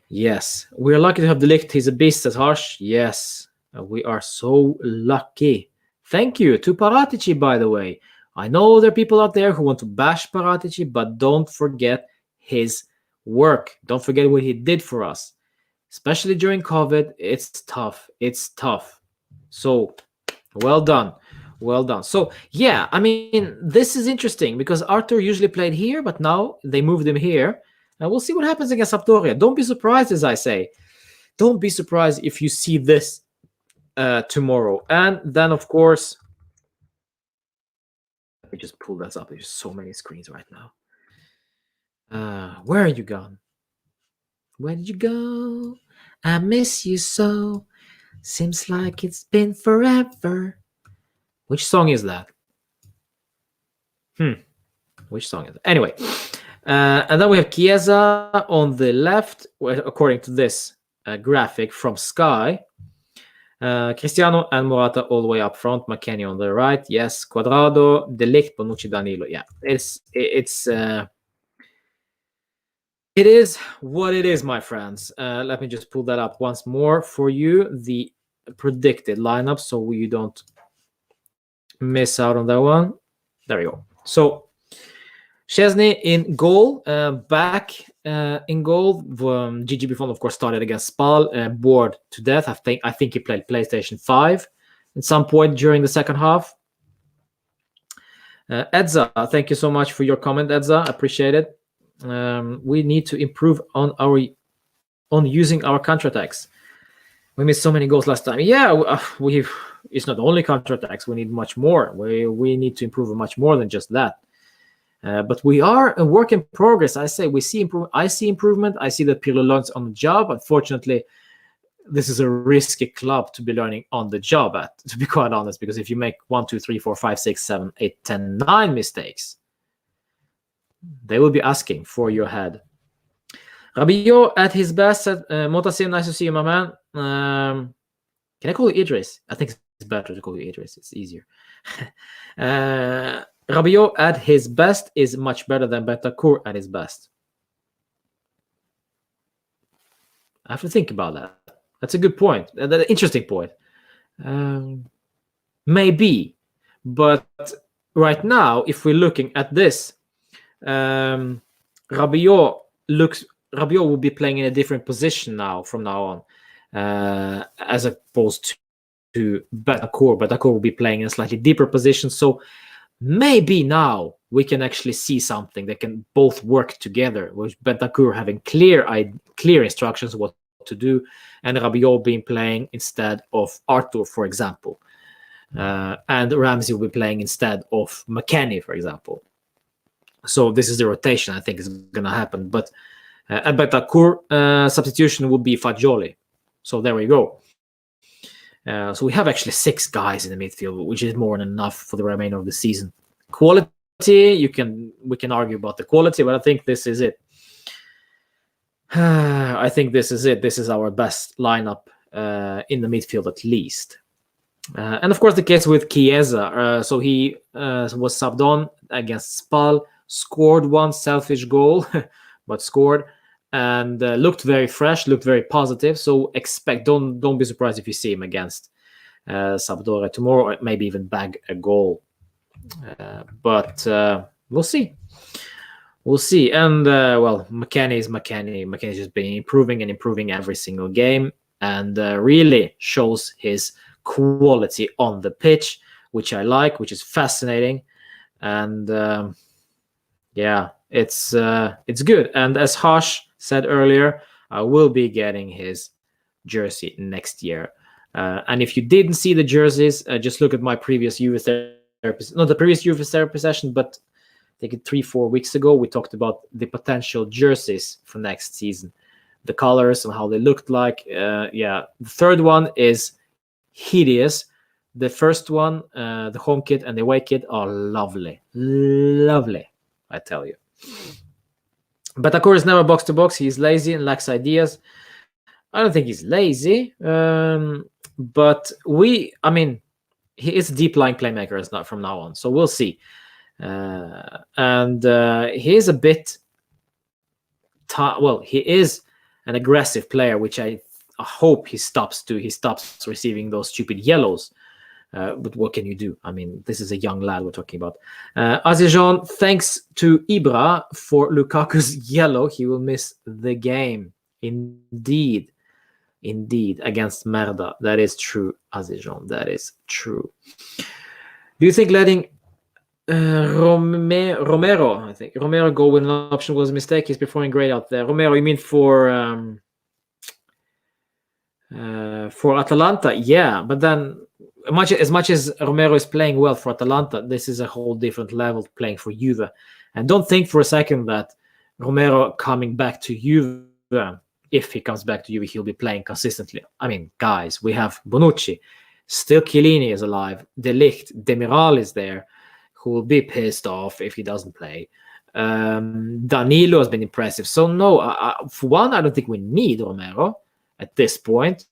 Yes. We're lucky to have De Ligt. He's a beast, says Harsh. Yes. We are so lucky. Thank you to Paratici, by the way. I know there are people out there who want to bash Paratici, but don't forget his work. Don't forget what he did for us. Especially during COVID, it's tough. It's tough. So, well done. Well done. So, yeah, I mean, this is interesting because Arthur usually played here, but now they moved him here. And we'll see what happens against Sampdoria. Don't be surprised, as I say. Don't be surprised if you see this tomorrow. And then, of course, let me just pull this up. There's so many screens right now. Where are you gone? Where did you go? I miss you so. Seems like it's been forever. Which song is that? Which song is it? Anyway. And then we have Chiesa on the left, according to this graphic from Sky. Cristiano and Morata all the way up front. McKennie on the right. Yes. Cuadrado, De Ligt, Bonucci, Danilo. Yeah. It is what it is, my friends. Let me just pull that up once more for you. The predicted lineup, so you don't miss out on that one. There we go. So, Szczesny in goal, back in goal. Gigi Buffon, of course, started against Spal, bored to death. I think he played PlayStation 5 at some point during the second half. Edza, thank you so much for your comment, Edza. Appreciate it. We need to improve on using our counterattacks. We missed so many goals last time. Yeah, it's not only counterattacks. We need much more. We need to improve much more than just that. But we are a work in progress. I say we see improvement. I see improvement. I see that Pirlo learns on the job. Unfortunately, this is a risky club to be learning on the job at, to be quite honest, because if you make 1, 2, 3, 4, 5, 6, 7, 8, 10, 9 mistakes, they will be asking for your head. Rabiot at his best. Motasim, nice to see you, my man. Can I call you Idris? I think it's better to call you Idris. It's easier. Rabiot at his best is much better than Bentancur at his best. I have to think about that. That's a good point. An interesting point. Maybe, but right now, if we're looking at this, Rabiot will be playing in a different position from now on, as opposed to Bentancur. Bentancur will be playing in a slightly deeper position. So maybe now we can actually see something that can both work together, with Bentancur having clear instructions what to do, and Rabiot being playing instead of Arthur, for example. And Ramsey will be playing instead of McKennie, for example. So this is the rotation I think is going to happen. But at Bentancur, substitution would be Fagioli. So there we go. So we have actually 6 guys in the midfield, which is more than enough for the remainder of the season. Quality, we can argue about the quality, but I think this is it. I think this is it. This is our best lineup in the midfield, at least. And of course, the case with Chiesa. So he was subbed on against Spal, scored one selfish goal, but scored, and looked very fresh, looked very positive. So don't be surprised if you see him against Sampdoria tomorrow, or maybe even bag a goal. But we'll see. We'll see. And well, McKennie is McKennie. McKennie's just been improving every single game, and really shows his quality on the pitch, which I like, which is fascinating. And yeah, it's good. And as Harsh said earlier, I will be getting his jersey next year. And if you didn't see the jerseys, just look at my previous Juve Therapy, not the previous Juve Therapy session, but I think 3-4 weeks ago, we talked about the potential jerseys for next season, the colors and how they looked like. Yeah, the third one is hideous. The first one, the home kit and the away kit, are lovely, I tell you. But Auguri is never box to box. He's lazy and lacks ideas. I don't think he's lazy, but he is a deep lying playmaker from now on. So we'll see. And he is a bit. He is an aggressive player, which I hope he stops receiving those stupid yellows. But what can you do? I mean, this is a young lad we're talking about. Azejan, thanks to Ibra for Lukaku's yellow, he will miss the game. Indeed, against Merda. That is true, Azejan. That is true. Do you think letting Romero, I think Romero go with an option was a mistake? He's performing great out there. Romero, you mean for Atalanta? Yeah, but then as much as Romero is playing well for Atalanta, this is a whole different level playing for Juve. And don't think for a second that Romero coming back to Juve, if he comes back to Juve, he'll be playing consistently. I mean, guys, we have Bonucci, still Chiellini is alive, De Ligt, Demiral is there, who will be pissed off if he doesn't play. Danilo has been impressive. So no, for one, I don't think we need Romero at this point.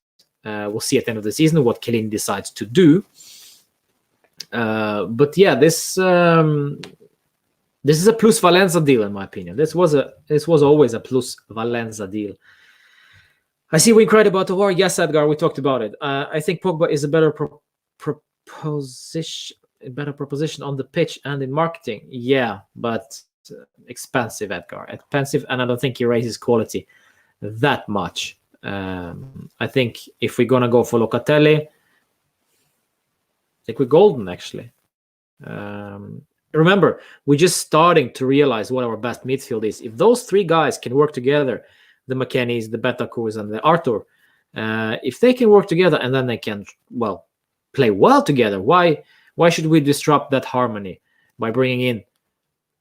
We'll see at the end of the season what Chiellini decides to do. But yeah, this is a plus Valenza deal, in my opinion. This was always a plus Valenza deal. I see we cried about the war. Yes, Edgar, we talked about it. I think Pogba is a better proposition on the pitch and in marketing. Yeah, but expensive, Edgar. Expensive, and I don't think he raises quality that much. I think if we're gonna go for Locatelli, I think we're golden, actually. Remember, we're just starting to realize what our best midfield is. If those 3 guys can work together, the McKennies, the Bentancurs, and the Arthur, if they can work together and then they can, play well together, why should we disrupt that harmony by bringing in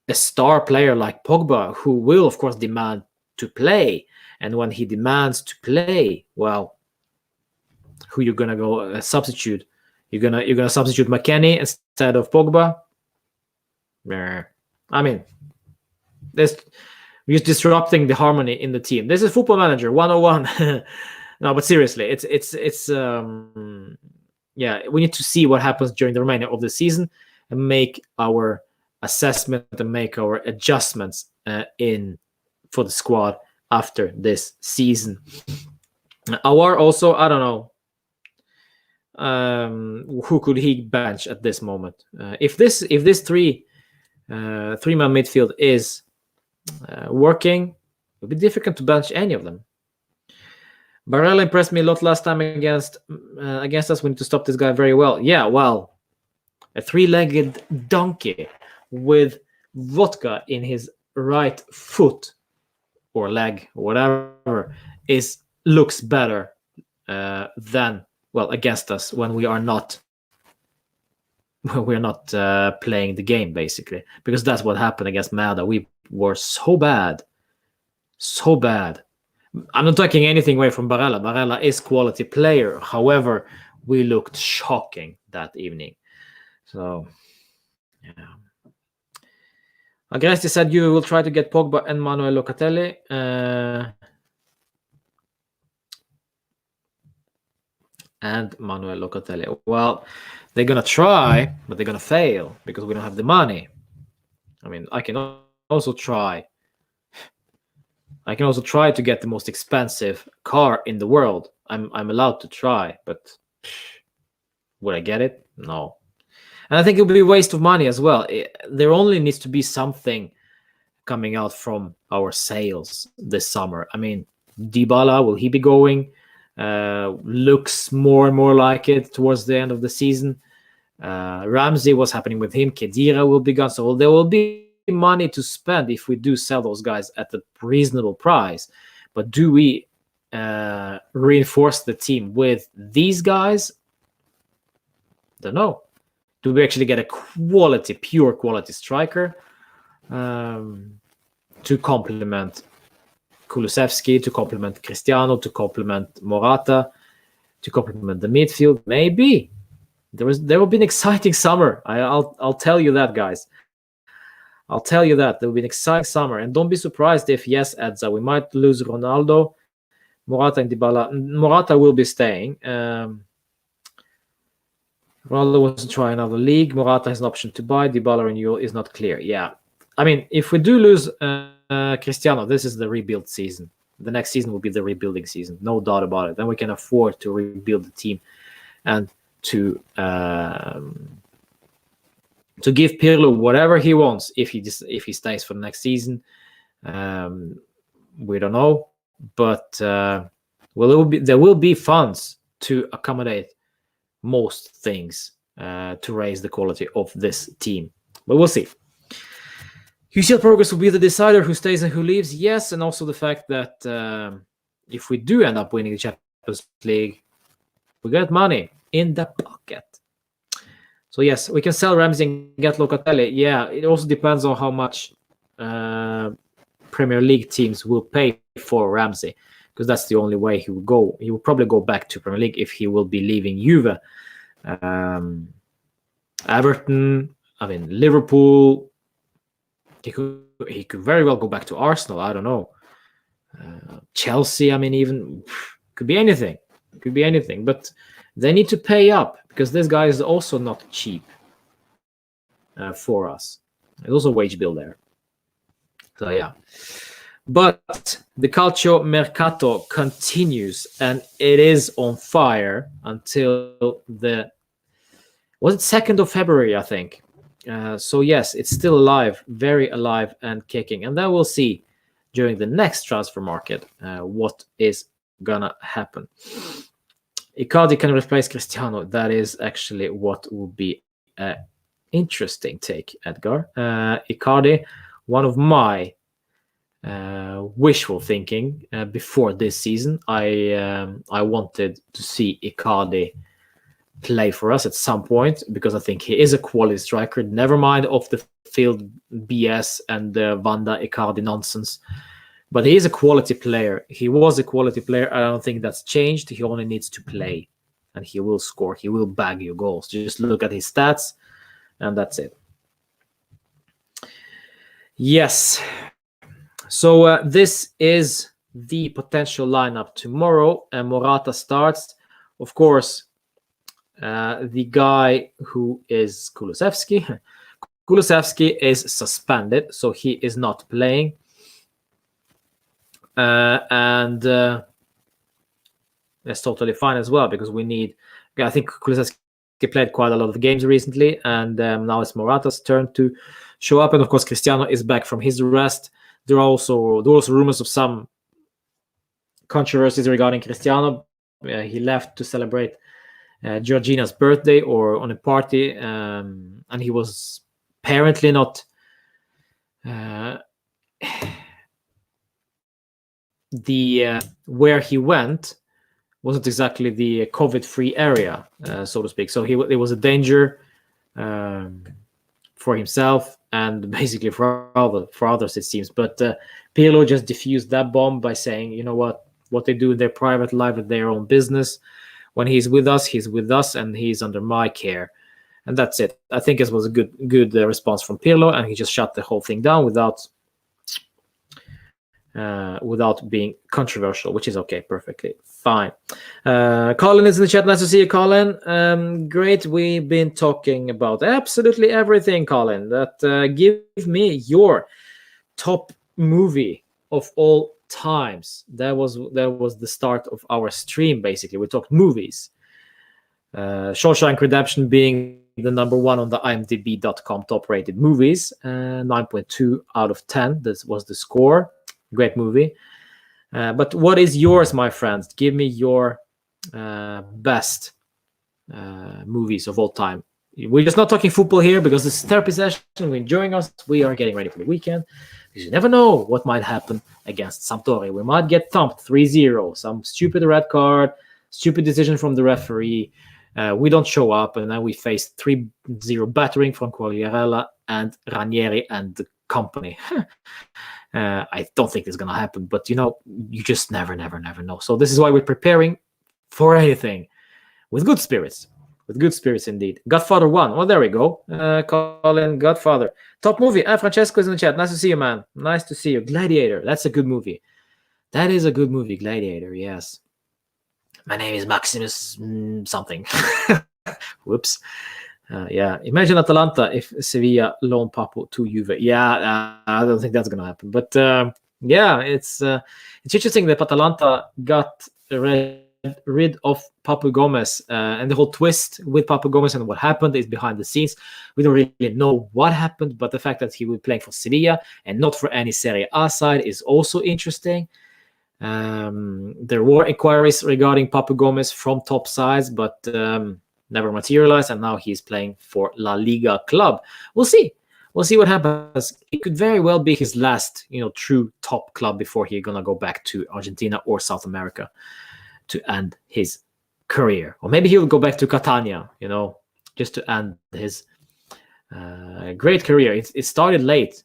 a star player like Pogba, who will, of course, demand to play? And when he demands to play, who you're gonna go substitute? You're gonna substitute McKennie instead of Pogba? I mean, we're just disrupting the harmony in the team. This is Football Manager 101. No, but seriously, it's we need to see what happens during the remainder of the season and make our assessment and make our adjustments for the squad after this season. Awar also, I don't know. who could he bench at this moment? If this three-man midfield is working, it would be difficult to bench any of them. Barella impressed me a lot last time against us. We need to stop this guy very well. Yeah, well, a three-legged donkey with vodka in his right foot or leg, or whatever, looks better than, well, against us when we are not playing the game, basically, because that's what happened against Mada. We were so bad. I'm not taking anything away from Barella. Barella is quality player. However, we looked shocking that evening. So, yeah. Agresti said you will try to get Pogba and Manuel Locatelli. Well, they're going to try, but they're going to fail because we don't have the money. I mean, I can also try to get the most expensive car in the world. I'm allowed to try, but would I get it? No. And I think it would be a waste of money as well. There only needs to be something coming out from our sales this summer. I mean, Dybala, will he be going? Looks more and more like it towards the end of the season. Ramsey, what's happening with him? Khedira will be gone. So there will be money to spend if we do sell those guys at a reasonable price. But do we reinforce the team with these guys? Don't know. Do we actually get a pure quality striker to complement Kulusevski, to complement Cristiano, to complement Morata, to complement the midfield? Maybe. There will be an exciting summer. I'll tell you that, guys. I'll tell you that. There will be an exciting summer. And don't be surprised if, yes, Edza, we might lose Ronaldo, Morata, and Dybala. Morata will be staying. Ronaldo wants to try another league. Morata has an option to buy. Dybala renewal is not clear. Yeah. I mean, if we do lose Cristiano, this is the rebuild season. The next season will be the rebuilding season. No doubt about it. Then we can afford to rebuild the team and to give Pirlo whatever he wants if he stays for the next season. We don't know. But there will be funds to accommodate most things to raise the quality of this team. But we'll see. UCL progress will be the decider who stays and who leaves. Yes, and also the fact that if we do end up winning the Champions League, we get money in the pocket. So yes, we can sell Ramsey and get Locatelli. Yeah, it also depends on how much Premier League teams will pay for Ramsey, because that's the only way he will go. He will probably go back to Premier League if he will be leaving Juve. Everton, I mean Liverpool. He could very well go back to Arsenal. I don't know. Chelsea, I mean, even could be anything. Could be anything. But they need to pay up because this guy is also not cheap for us. There's also a wage bill there. So yeah. But the CalcioMercato continues and it is on fire until was it 2nd of February, I think. So yes, it's still alive, very alive and kicking. And then we'll see during the next transfer market what is gonna happen. Icardi can replace Cristiano. That is actually what will be an interesting take, Edgar. Icardi, one of my wishful thinking before this season. I wanted to see Icardi play for us at some point because I think he is a quality striker. Never mind off the field BS and Vanda Icardi nonsense. But he is a quality player. He was a quality player. I don't think that's changed. He only needs to play and he will score. He will bag you goals. Just look at his stats and that's it. Yes. So this is the potential lineup tomorrow. And Morata starts. Of course, the guy who is Kulusevski. Kulusevski is suspended, so he is not playing. And that's totally fine as well because we need I think Kulusevski played quite a lot of games recently, and now it's Morata's turn to show up. And of course, Cristiano is back from his rest. There are also rumors of some controversies regarding Cristiano. He left to celebrate Georgina's birthday or on a party, and he was apparently not where he went wasn't exactly the COVID-free area, so to speak. So it was a danger for himself and basically for others, it seems. But Pirlo just diffused that bomb by saying, you know what they do in their private life is their own business. When he's with us, and he's under my care. And that's it. I think it was a good response from Pirlo, and he just shut the whole thing down without being controversial, which is okay, perfectly fine. Colin is in the chat. Nice to see you, Colin. Great. We've been talking about absolutely everything, Colin. That give me your top movie of all times. That was the start of our stream. Basically, we talked movies. Shawshank Redemption being the number one on the IMDb.com top rated movies, 9.2 out of 10. This was the score. Great movie. But what is yours, my friends? Give me your best movies of all time. We're just not talking football here because this is therapy session. We're enjoying us. We are getting ready for the weekend. Because you never know what might happen against Sampdoria. We might get thumped 3-0. Some stupid red card, stupid decision from the referee. We don't show up, and then we face 3-0 battering from Quagliarella and Ranieri and the company. I don't think it's going to happen, but you just never know. So this is why we're preparing for anything with good spirits. With good spirits indeed. Godfather 1. Well, there we go. Colin, Godfather. Top movie. Francesco is in the chat. Nice to see you, man. Nice to see you. Gladiator. That's a good movie. That is a good movie. Gladiator, yes. My name is Maximus something. Whoops. Yeah. Imagine Atalanta if Sevilla loan Papu to Juve. Yeah, I don't think that's going to happen. But yeah, it's interesting that Atalanta got rid of Papu Gomez, and the whole twist with Papu Gomez and what happened is behind the scenes. We don't really know what happened, but the fact that he will play for Sevilla and not for any Serie A side is also interesting. There were inquiries regarding Papu Gomez from top sides, but never materialized, and now he's playing for La Liga club. We'll see what happens. It could very well be his last, true top club before he's gonna go back to Argentina or South America to end his career, or maybe he'll go back to Catania, just to end his great career. It started late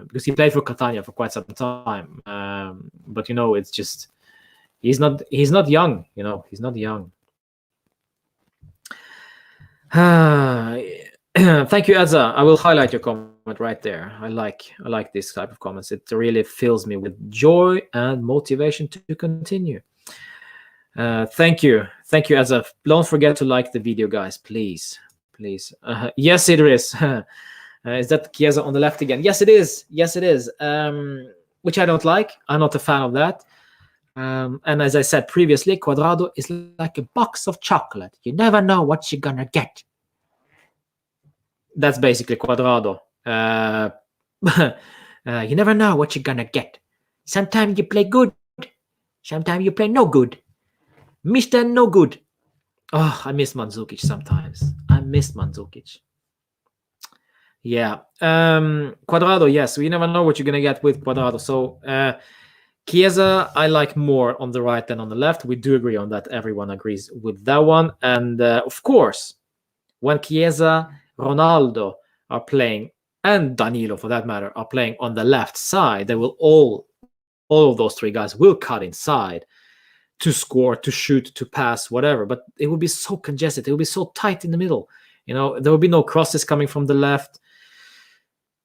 because he played for Catania for quite some time, but it's just he's not young. He's not young. Thank you, Edza. I will highlight your comment right there. I like this type of comments. It really fills me with joy and motivation to continue. Thank you, Edza. Don't forget to like the video, guys, please. Yes, it is. Is that Chiesa on the left again? Yes, it is. Which I don't like. I'm not a fan of that. And as I said previously, Cuadrado is like a box of chocolate. You never know what you're gonna get. That's basically Cuadrado. You never know what you're gonna get. Sometimes you play good. Sometimes you play no good. Mr. No good. Oh, I miss Mandzukic sometimes. Yeah. Cuadrado, yes. You never know what you're gonna get with Cuadrado. So Chiesa, I like more on the right than on the left. We do agree on that. Everyone agrees with that one. And of course, when Chiesa, Ronaldo are playing, and Danilo for that matter, are playing on the left side, they will all of those three guys will cut inside to score, to shoot, to pass, whatever. But it will be so congested. It will be so tight in the middle. There will be no crosses coming from the left.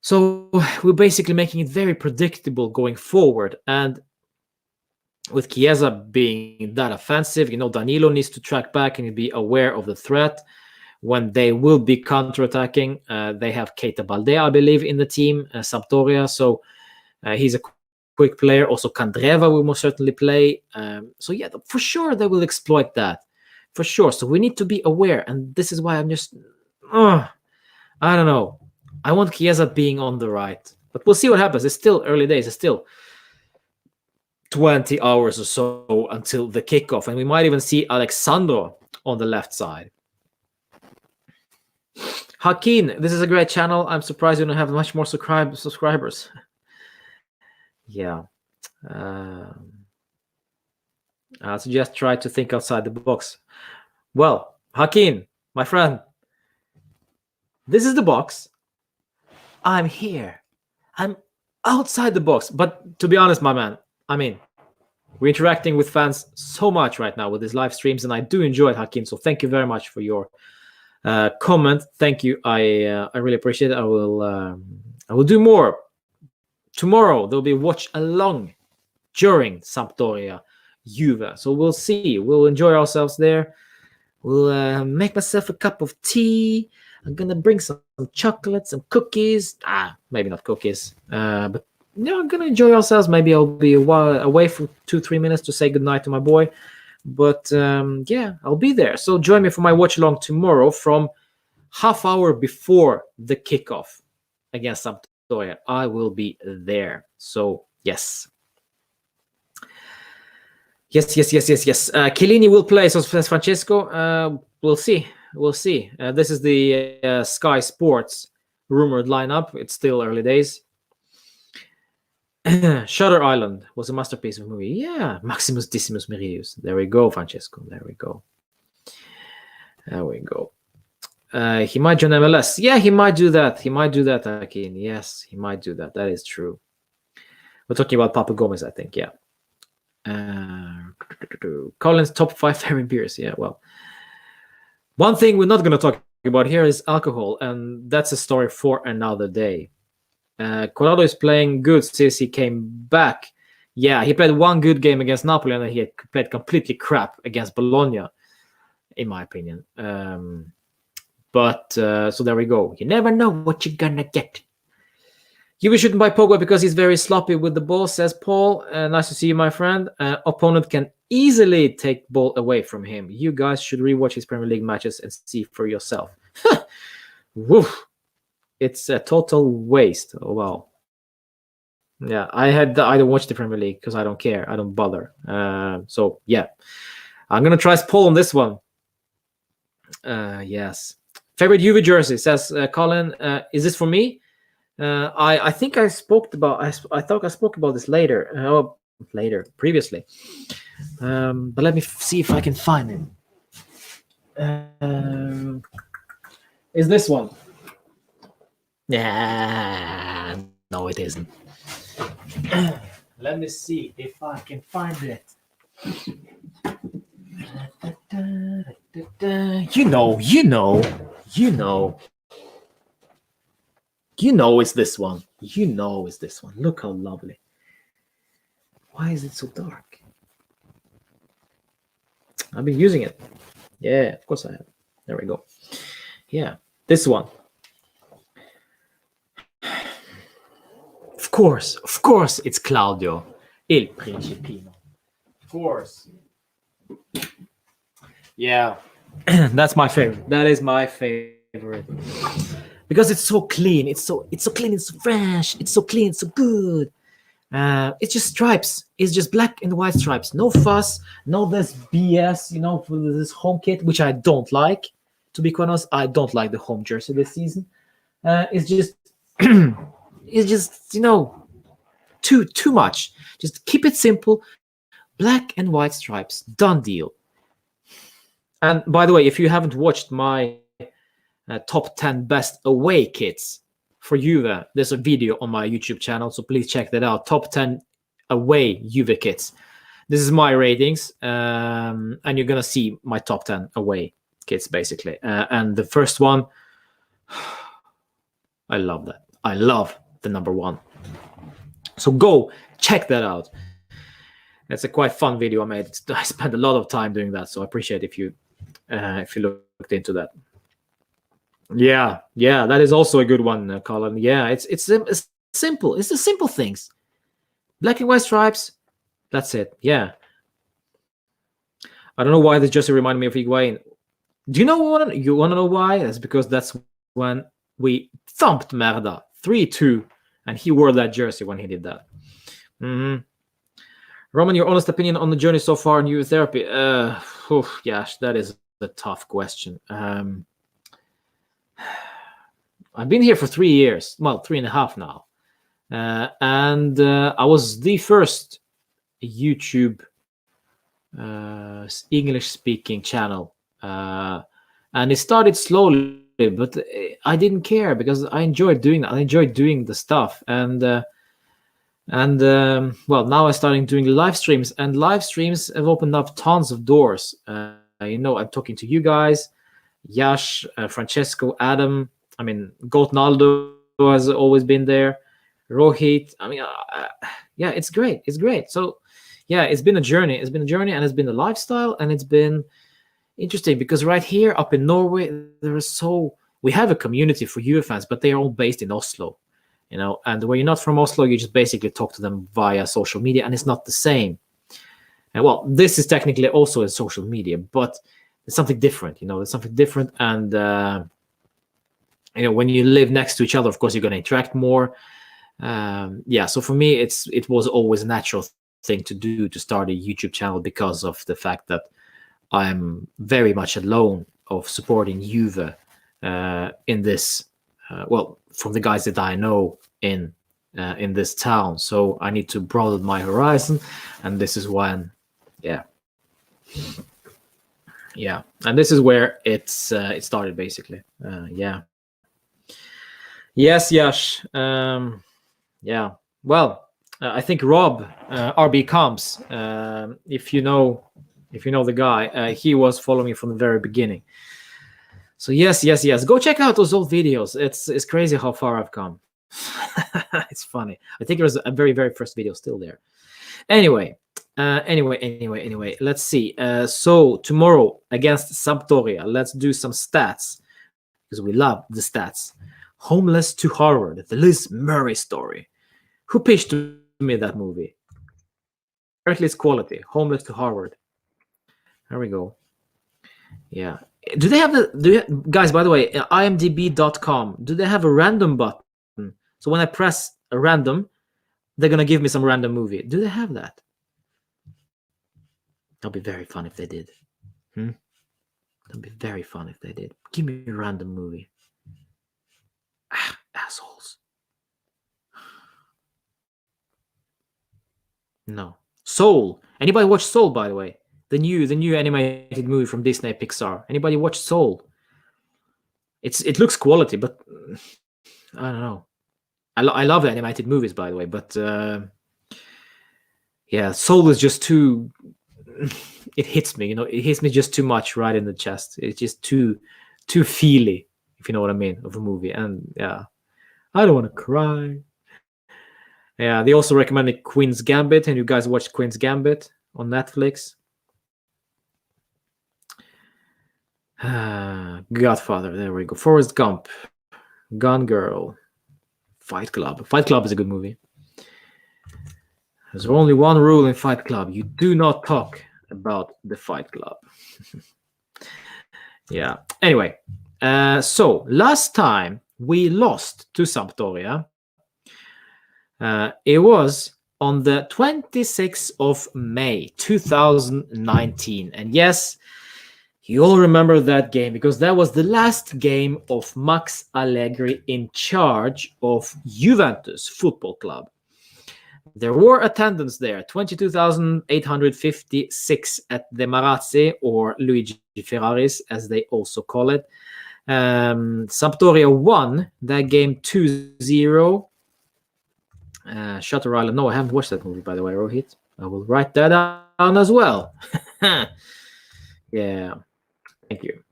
So we're basically making it very predictable going forward. And with Chiesa being that offensive, Danilo needs to track back and be aware of the threat when they will be counterattacking. They have Keita Balde, I believe, in the team, Sampdoria. So he's a quick player. Also, Candreva will most certainly play. So yeah, for sure they will exploit that. for sure. So we need to be aware, and this is why I'm just, I don't know. I want Chiesa being on the right, but we'll see what happens. It's still early days. It's still 20 hours or so until the kickoff, and we might even see Alexandro on the left side. Hakin, this is a great channel. I'm surprised you don't have much more subscribers. Yeah. I suggest try to think outside the box. Well, Hakin, my friend, this is the box. I'm here. I'm outside the box. But to be honest, my man, I mean, we're interacting with fans so much right now with these live streams, and I do enjoy it, Hakim. So thank you very much for your comment. Thank you. I really appreciate it. I will do more. Tomorrow there'll be watch along during Sampdoria Juve. So we'll see. We'll enjoy ourselves there. We'll make myself a cup of tea. I'm gonna bring some chocolate, some cookies. Maybe not cookies, but I'm gonna enjoy ourselves. Maybe I'll be away for 2-3 minutes to say goodnight to my boy. But I'll be there. So join me for my watch along tomorrow from half hour before the kickoff against Sampdoria. I will be there. So yes. Chiellini will play, so says Francesco. We'll see. This is the Sky Sports rumored lineup. It's still early days. Shutter Island was a masterpiece of a movie. Yeah, Maximus Decimus Merius. There we go, Francesco. There we go. He might join MLS. Yeah, he might do that. Akin. Yes, he might do that. That is true. We're talking about Papa Gomez, I think. Yeah. Colin's top 5 favorite beers. Yeah, well. One thing we're not going to talk about here is alcohol, and that's a story for another day. Corrado is playing good since he came back. Yeah, he played one good game against Napoli, and then he played completely crap against Bologna, in my opinion. So there we go. You never know what you're gonna get. Juve shouldn't buy Pogba because he's very sloppy with the ball, says Paul. Nice to see you, my friend. Opponent can easily take ball away from him. You guys should rewatch his Premier League matches and see for yourself. Woof. It's a total waste. Oh, wow. Yeah, I don't watch the Premier League because I don't care. I don't bother. So, yeah. I'm going to try Paul on this one. Yes. Favorite Juve jersey, says Colin. Is this for me? I think I spoke about I thought I spoke about this previously. But let me see if I can find it. Is this one? Yeah, no, it isn't. Let me see if I can find it. You know it's this one. Look how lovely. Why is it so dark? I've been using it. Yeah, of course I have. There we go. Yeah, this one. Of course, it's Claudio, il Principino. Of course. Yeah, that's my favorite. That is my favorite. Because it's so clean. It's so clean. It's so fresh. It's so clean. It's so good. It's just stripes. It's just black and white stripes. No fuss. No this BS. For this home kit, which I don't like. To be quite honest, I don't like the home jersey this season. It's just, too much. Just keep it simple. Black and white stripes. Done deal. And by the way, if you haven't watched my top 10 best away kits for Juve, there's a video on my YouTube channel, so please check that out. Top 10 away Juve kits. This is my ratings, and you're gonna see my top 10 away kits basically. And the first one, I love that. I love the number 1. So go check that out. It's a quite fun video I made. I spent a lot of time doing that, so I appreciate if you looked into that. Yeah, that is also a good one, Colin. Yeah, it's simple. It's the simple things. Black and white stripes. That's it. Yeah. I don't know why this jersey reminded me of Higuain. Do you know you want to know why? It's because that's when we thumped Merda 3-2, and he wore that jersey when he did that. Roman, your honest opinion on the journey so far in Juve Therapy? Gosh, that is a tough question. I've been here for 3 years, well, 3.5 now. And I was the first YouTube English-speaking channel. And it started slowly, but I didn't care because I enjoyed doing that. I enjoyed doing the stuff. And well, now I'm starting doing live streams, and live streams have opened up tons of doors. I'm talking to you guys, Yash, Francesco, Adam. I mean, Goat Naldo has always been there. Rohit. I mean, yeah, it's great. It's great. So, yeah, it's been a journey. It's been a journey, and it's been a lifestyle, and it's been interesting because right here up in Norway, we have a community for Juve fans, but they are all based in Oslo. And when you're not from Oslo, you just basically talk to them via social media, and it's not the same. And well, this is technically also a social media, but it's something different. It's something different, and when you live next to each other, of course, you're going to interact more. So for me, it was always a natural thing to do, to start a YouTube channel, because of the fact that I'm very much alone of supporting Juve in this. From the guys that I know in this town, so I need to broaden my horizon, and this is when, and this is where it started basically. Yes, Yash. Well, I think Rob RB Comps, if you know the guy, he was following me from the very beginning. So yes. Go check out those old videos. It's crazy how far I've come. It's funny. I think there's a very, very first video still there. Anyway. Let's see. So tomorrow against Sampdoria, let's do some stats because we love the stats. Homeless to Harvard, the Liz Murray story. Who pitched me that movie? Apparently it's quality. Homeless to Harvard. There we go. Yeah. Do they have guys, by the way, imdb.com, do they have a random button? So when I press a random, they're going to give me some random movie. Do they have that? That'll be very fun if they did. That'll be very fun if they did. Give me a random movie. Assholes. No. Soul. Anybody watch Soul, by the way? The new animated movie from Disney Pixar. Anybody watch Soul? It looks quality, but I don't know. I love animated movies, by the way, but Soul is just too. It hits me, It hits me just too much right in the chest. It's just too feely, if you know what I mean, of a movie. And I don't want to cry. Yeah, they also recommended Queen's Gambit, and you guys watched Queen's Gambit on Netflix. Godfather, there we go. Forrest Gump, Gone Girl, Fight Club. Fight Club is a good movie. There's only one rule in Fight Club: you do not talk about the Fight Club. Yeah. Anyway, so last time we lost to Sampdoria, it was on the 26th of May 2019, and yes, you all remember that game because that was the last game of Max Allegri in charge of Juventus Football Club. There were attendance there, 22,856 at the Marazzi, or Luigi Ferraris, as they also call it. Sampdoria won that game 2-0. Shutter Island. No, I haven't watched that movie, by the way, Rohit. I will write that down as well. Yeah. Thank you.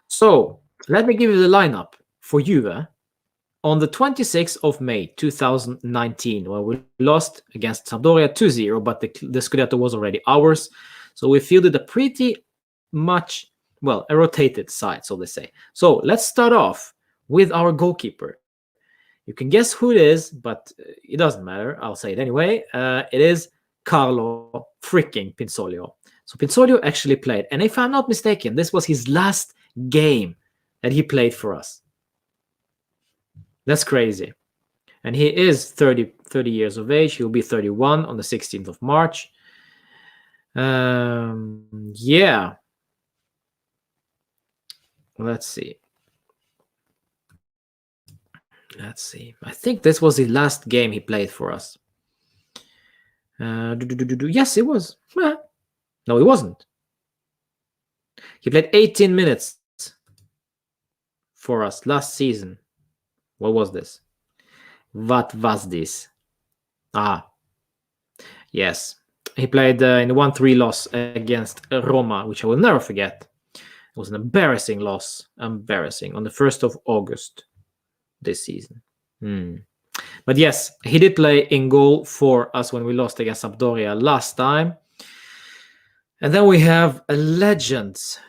So let me give you the lineup for Juve on the 26th of May 2019, where we lost against Sampdoria 2-0, but the Scudetto was already ours. So we fielded a pretty much, a rotated side, so they say. So let's start off with our goalkeeper. You can guess who it is, but it doesn't matter. I'll say it anyway. It is Carlo freaking Pinsoglio. So Pinsoglio actually played. And if I'm not mistaken, this was his last game that he played for us. That's crazy. And he is 30 years of age. He'll be 31 on the 16th of March. Yeah. Let's see. I think this was the last game he played for us. Yes, it was. No, it wasn't. He played 18 minutes for us last season. What was this? What was this? Yes. He played in a 1-3 loss against Roma, which I will never forget. It was an embarrassing loss. Embarrassing. On the 1st of August this season. But yes, he did play in goal for us when we lost against Sampdoria last time. And then we have legends.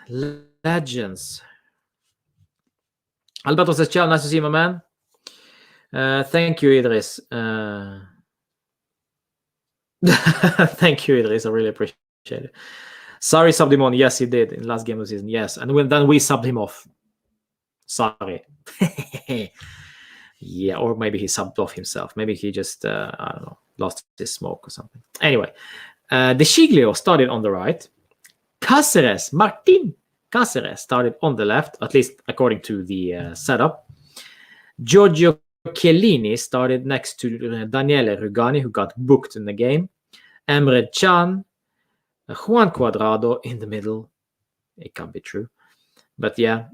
Alberto says, ciao, nice to see you, my man. Thank you, Idris. Thank you, Idris. I really appreciate it. Sorry, subbed him on. Yes, he did in last game of the season. Yes, and then we subbed him off. Sorry. Yeah, or maybe he subbed off himself. Maybe he just, I don't know, lost his smoke or something. Anyway, De Sciglio started on the right. Martin Cáceres started on the left, at least according to the setup. Giorgio Chiellini started next to Daniele Rugani, who got booked in the game. Emre Can, Juan Cuadrado in the middle. It can't be true. But yeah.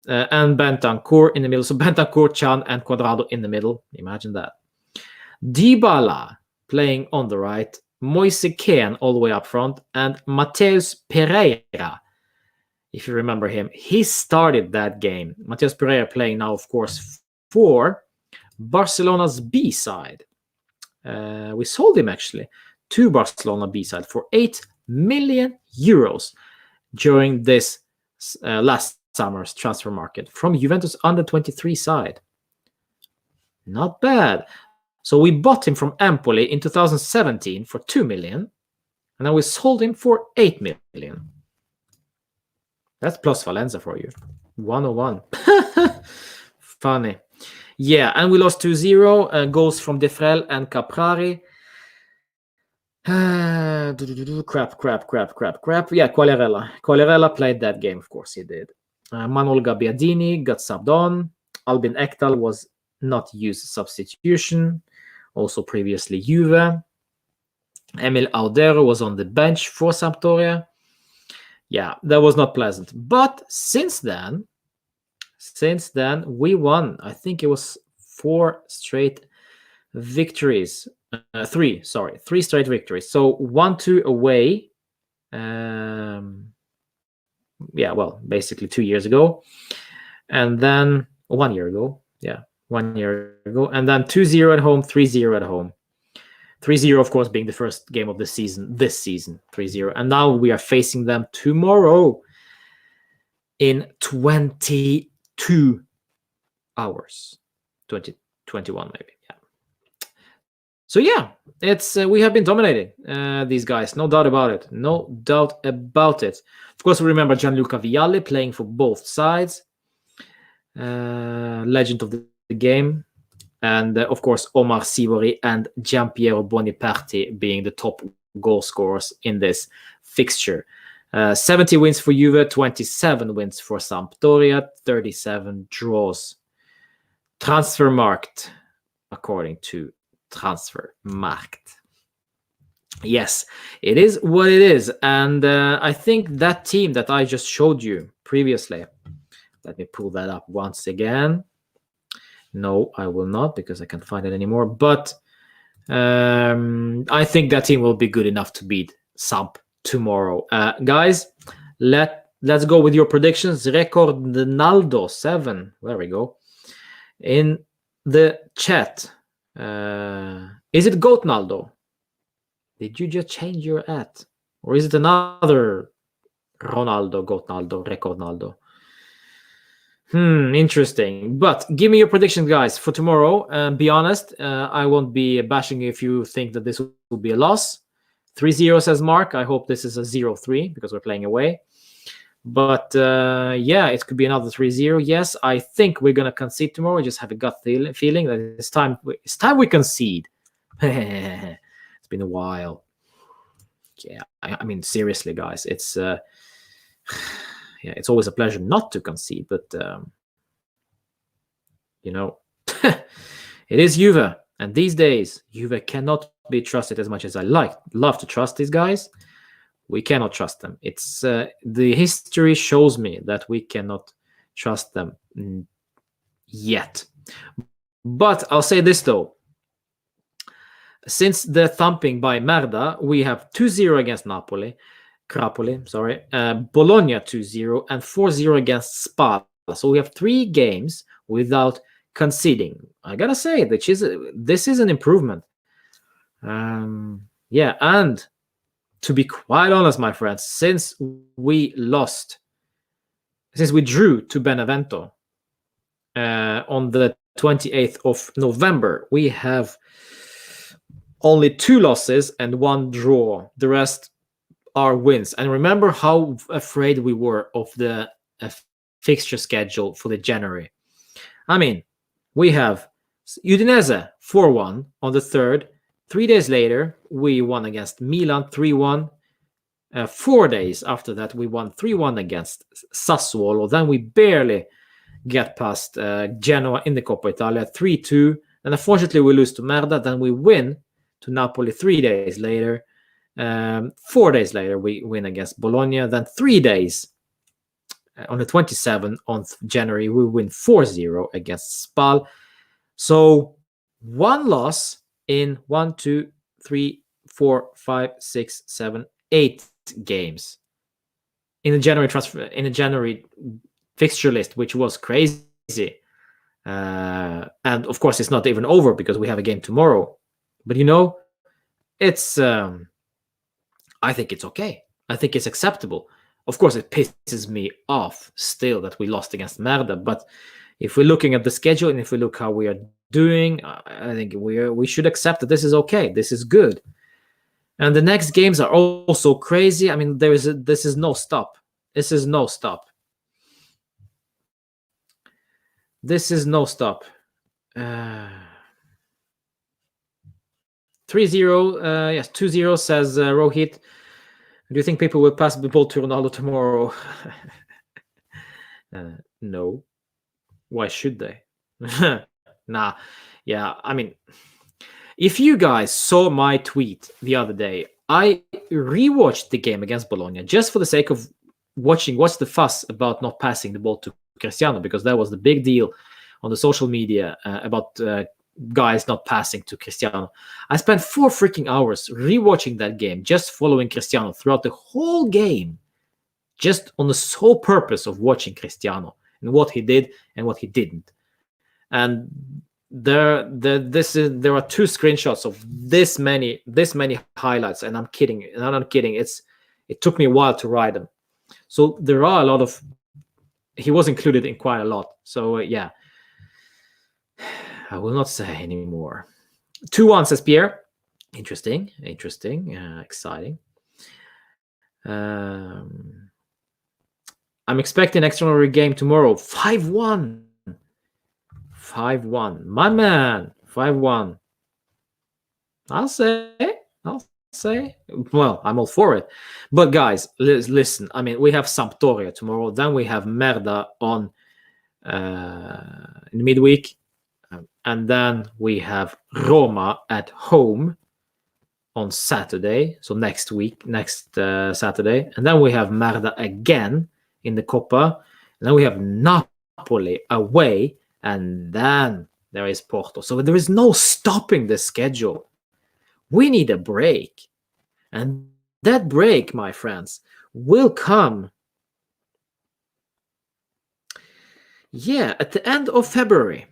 And Bentancur in the middle. So Bentancur, Can, and Cuadrado in the middle. Imagine that. Dybala playing on the right. Moise Kean all the way up front. And Mateus Pereira, if you remember him, he started that game. Mateus Pereira playing now, of course, for Barcelona's B side. We sold him actually to Barcelona B side for 8 million euros during this last summer's transfer market from Juventus under 23 side. Not bad. So we bought him from Empoli in 2017 for 2 million, and then we sold him for 8 million. That's plus Valenza for you. 101. Funny. Yeah, and we lost 2-0. Goals from Defrel and Caprari. Crap. Yeah, Quagliarella played that game, of course he did. Manuel Gabbiadini got subbed on. Albin Ekdal was not used substitution. Also previously Juve. Emil Audero was on the bench for Sampdoria. Yeah, that was not pleasant. But since then, we won. I think it was 4 straight victories. 3 straight victories. So 1-2 away. Yeah, well, basically 2 years ago. And then 1 year ago. Yeah, 1 year ago. And then 2-0 at home, 3-0 at home. 3-0, of course, being the first game of the season, this season, 3-0. And now we are facing them tomorrow in 22 hours. 21 maybe, yeah. So yeah, it's we have been dominating these guys, no doubt about it. No doubt about it. Of course, we remember Gianluca Vialli playing for both sides. Legend of the game. And of course, Omar Sivori and Giampiero Boniperti being the top goal scorers in this fixture. 70 wins for Juve, 27 wins for Sampdoria, 37 draws. Transfermarkt, according to Transfermarkt. Yes, it is what it is. And I think that team that I just showed you previously, let me pull that up once again. No, I will not because I can't find it anymore. But I think that team will be good enough to beat Samp tomorrow. Guys, let's go with your predictions. Recordnaldo 7. There we go. In the chat. Is it Goatnaldo? Did you just change your at? Or is it another Ronaldo, Goatnaldo, Recordnaldo? Interesting. But give me your predictions, guys, for tomorrow. Be honest, I won't be bashing you if you think that this will be a loss. 3-0 says Mark. I hope this is a 0-3 because we're playing away. But yeah, it could be another 3-0. Yes, I think we're gonna concede tomorrow. I just have a gut feeling that it's time we concede. It's been a while. Yeah, I mean seriously, guys, it's yeah, it's always a pleasure not to concede, but you know, it is Juve, and these days Juve cannot be trusted as much as I love to trust these guys. We cannot trust them. It's the history shows me that we cannot trust them yet. But I'll say this though. Since the thumping by Merda, we have 2-0 against Crapoli, sorry, Bologna 2-0 and 4-0 against Spal. So we have 3 games without conceding. I gotta say, this is an improvement. Yeah, and to be quite honest, my friends, since we drew to Benevento on the 28th of November, we have only 2 losses and 1 draw. The rest are wins. And remember how afraid we were of the fixture schedule for the January. I mean, we have Udinese 4-1 on the 3rd. 3 days later, we won against Milan 3-1. 4 days after that, we won 3-1 against Sassuolo. Then we barely get past Genoa in the Coppa Italia 3-2. And unfortunately, we lose to Merda. Then we win to Napoli 3 days later. 4 days later, we win against Bologna. Then 3 days, on the 27th of January, we win 4-0 against Spal. So 1 loss in 1, 2, 3, 4, 5, 6, 7, 8 games in the January fixture list, which was crazy. And of course, it's not even over because we have a game tomorrow. But you know, it's I think it's okay. I think it's acceptable. Of course, it pisses me off still that we lost against Merda. But if we're looking at the schedule and if we look how we are doing, I think we should accept that this is okay. This is good. And the next games are also crazy. I mean, this is no stop. This is no stop. This is no stop. 3-0, yes, 2-0 says Rohit. Do you think people will pass the ball to Ronaldo tomorrow? No. Why should they? Nah. Yeah, I mean, if you guys saw my tweet the other day, I rewatched the game against Bologna just for the sake of watching what's the fuss about not passing the ball to Cristiano, because that was the big deal on the social media about guys not passing to Cristiano. I spent 4 freaking hours rewatching that game, just following Cristiano throughout the whole game, just on the sole purpose of watching Cristiano and what he did and what he didn't. And there are 2 screenshots of this many highlights, and I'm kidding. And I'm not kidding. It took me a while to write them. So there are a lot of. He was included in quite a lot. So yeah. I will not say anymore. 2-1 says Pierre. Interesting, exciting. I'm expecting an extraordinary game tomorrow. 5-1. 5-1. My man. 5-1. I'll say. Well, I'm all for it. But guys, listen. I mean, we have Sampdoria tomorrow. Then we have Merda on in midweek. And then we have Roma at home on Saturday. So next Saturday. And then we have Merda again in the Coppa. And then we have Napoli away. And then there is Porto. So there is no stopping the schedule. We need a break. And that break, my friends, will come, at the end of February.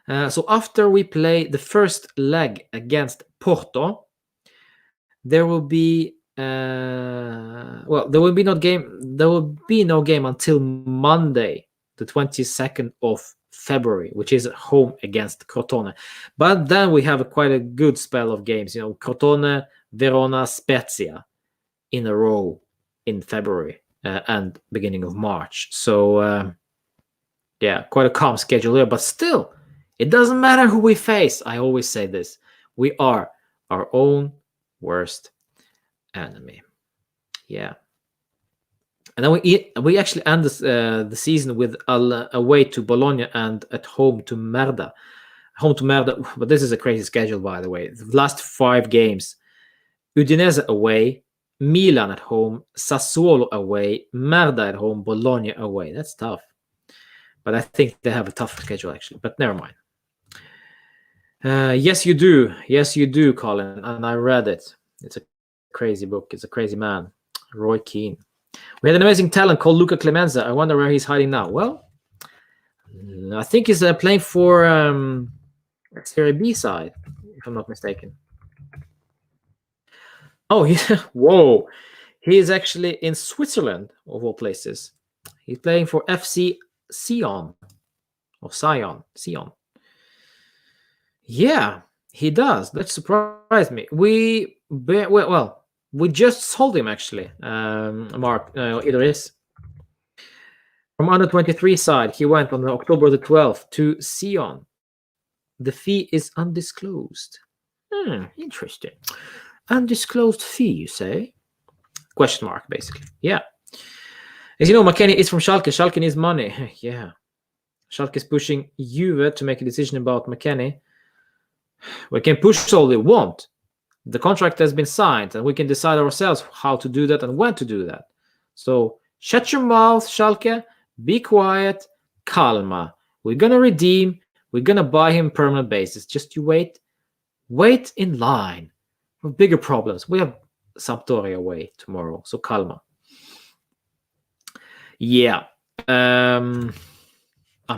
So after we play the first leg against Porto, there will be there will be no game until Monday, the 22nd of February, which is at home against Crotone. But then we have quite a good spell of games. You know, Crotone, Verona, Spezia in a row in February and beginning of March. So yeah, quite a calm schedule here, but still, it doesn't matter who we face. I always say this: we are our own worst enemy. Yeah. And then we actually end this, the season with away to Bologna and at home to Merda. Home to Merda, but this is a crazy schedule, by the way. The last 5 games: Udinese away, Milan at home, Sassuolo away, Merda at home, Bologna away. That's tough. But I think they have a tough schedule, actually. But never mind. Yes, you do. Yes, you do, Colin. And I read it. It's a crazy book. It's a crazy man. Roy Keane. We had an amazing talent called Luca Clemenza. I wonder where he's hiding now. Well, I think he's playing for Serie B side, if I'm not mistaken. Oh, whoa. He is actually in Switzerland, of all places. He's playing for FC Sion. Or Sion. Yeah, he does. That surprised me. We just sold him, actually, Mark Idris. From under 23 side, he went on October the 12th to Sion. The fee is undisclosed. Interesting. Undisclosed fee, you say? Question mark, basically. Yeah. As you know, McKennie is from Schalke. Schalke needs money. Yeah. Schalke is pushing Juve to make a decision about McKennie. We can push all we want. The contract has been signed, and we can decide ourselves how to do that and when to do that. So shut your mouth, Schalke. Be quiet. Calma. We're going to redeem. We're going to buy him permanent basis. Just you wait. Wait in line. We have bigger problems. We have Sampdoria away tomorrow. So calma. Yeah. I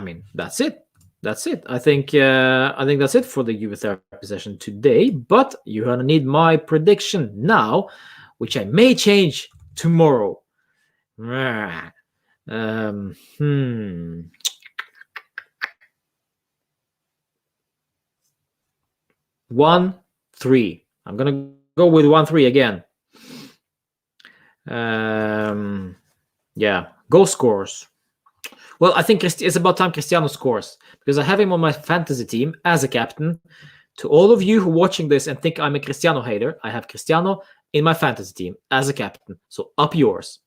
mean, that's it. That's it. I think that's it for the Juve Therapy Session today. But you're gonna need my prediction now, which I may change tomorrow. 1-3. I'm gonna go with 1-3 again. Yeah. Goal scores. Well, I think it's about time Cristiano scores, because I have him on my fantasy team as a captain. To all of you who are watching this and think I'm a Cristiano hater, I have Cristiano in my fantasy team as a captain. So up yours.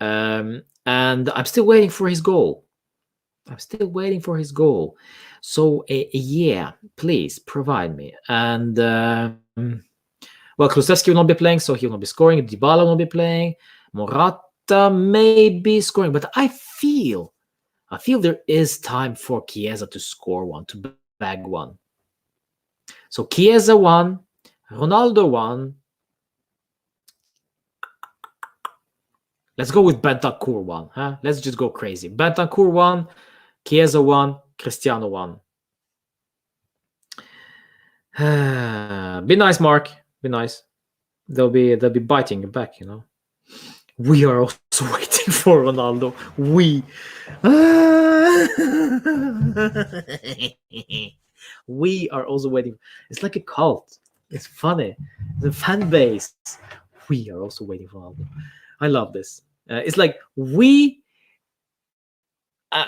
And I'm still waiting for his goal. So yeah, please provide me. And well, Kulusevski will not be playing, so he will not be scoring. Dybala will not be playing. Morata may be scoring, but I feel there is time for Chiesa to score one, to bag one. So Chiesa 1, Ronaldo 1. Let's go with Bentancur 1. Huh? Let's just go crazy. Bentancur 1, Chiesa 1, Cristiano 1. Be nice, Mark. Be nice. They'll be biting you back, you know. We are also waiting for Ronaldo. We are also waiting. It's like a cult. It's funny. The fan base. We are also waiting for Ronaldo. I love this. It's like we.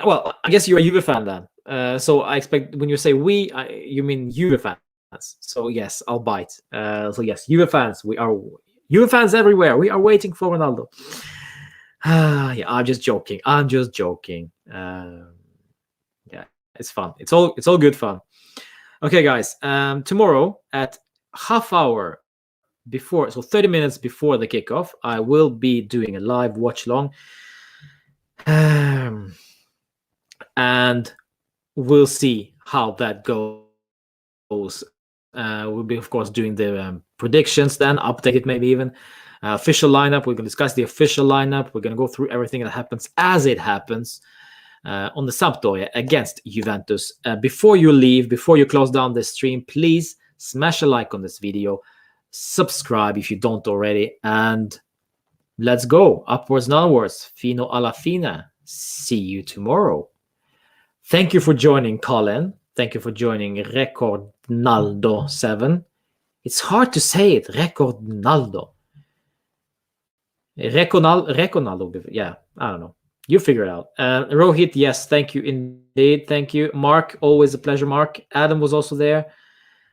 Well, I guess you're a Juve fan then. So I expect when you say we, you mean Juve fans. So yes, I'll bite. So yes, Juve fans. We are Juve fans everywhere. We are waiting for Ronaldo. Yeah, I'm just joking. Yeah, it's fun. It's all good fun. Okay, guys. Tomorrow at half hour before, so 30 minutes before the kickoff, I will be doing a live watch long. And we'll see how that goes. We'll be, of course, doing the predictions, then update it, maybe even official lineup. We're going to discuss the official lineup. We're going to go through everything that happens as it happens on the Sampdoria against Juventus. Before you leave, before you close down the stream, please smash a like on this video. Subscribe if you don't already. And let's go. Upwards and onwards. Fino alla fine. See you tomorrow. Thank you for joining, Colin. Thank you for joining Recordnaldo7. It's hard to say it. Reconaldo. Reconaldo. Yeah, I don't know. You figure it out. Rohit, yes, thank you indeed. Thank you. Mark, always a pleasure, Mark. Adam was also there.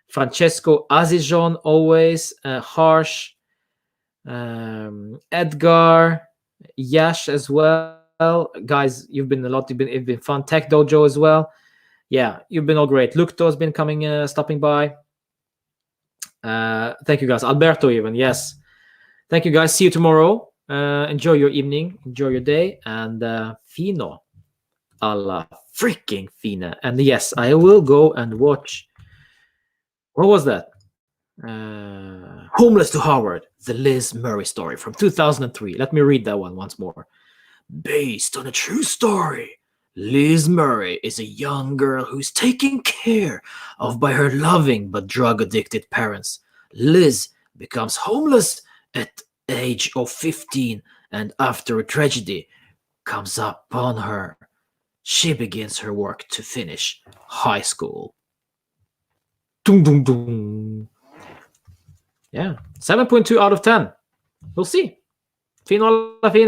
Francesco Azijon, always. Harsh. Edgar. Yash as well. Guys, you've been a lot. It's been fun. Tech Dojo as well. Yeah, you've been all great. Lucto has been coming, stopping by. Thank you, guys. Alberto, even. Yes. Thank you, guys. See you tomorrow. Enjoy your evening. Enjoy your day. And fino. Alla freaking fina. And yes, I will go and watch. What was that? Homeless to Harvard, the Liz Murray story from 2003. Let me read that one once more. Based on a true story, Liz Murray is a young girl who's taken care of by her loving but drug-addicted parents. Liz becomes homeless at the age of 15, and after a tragedy comes upon her, she begins her work to finish high school. Dun, dun, dun. Yeah, 7.2 out of 10. We'll see. Fino alla fine.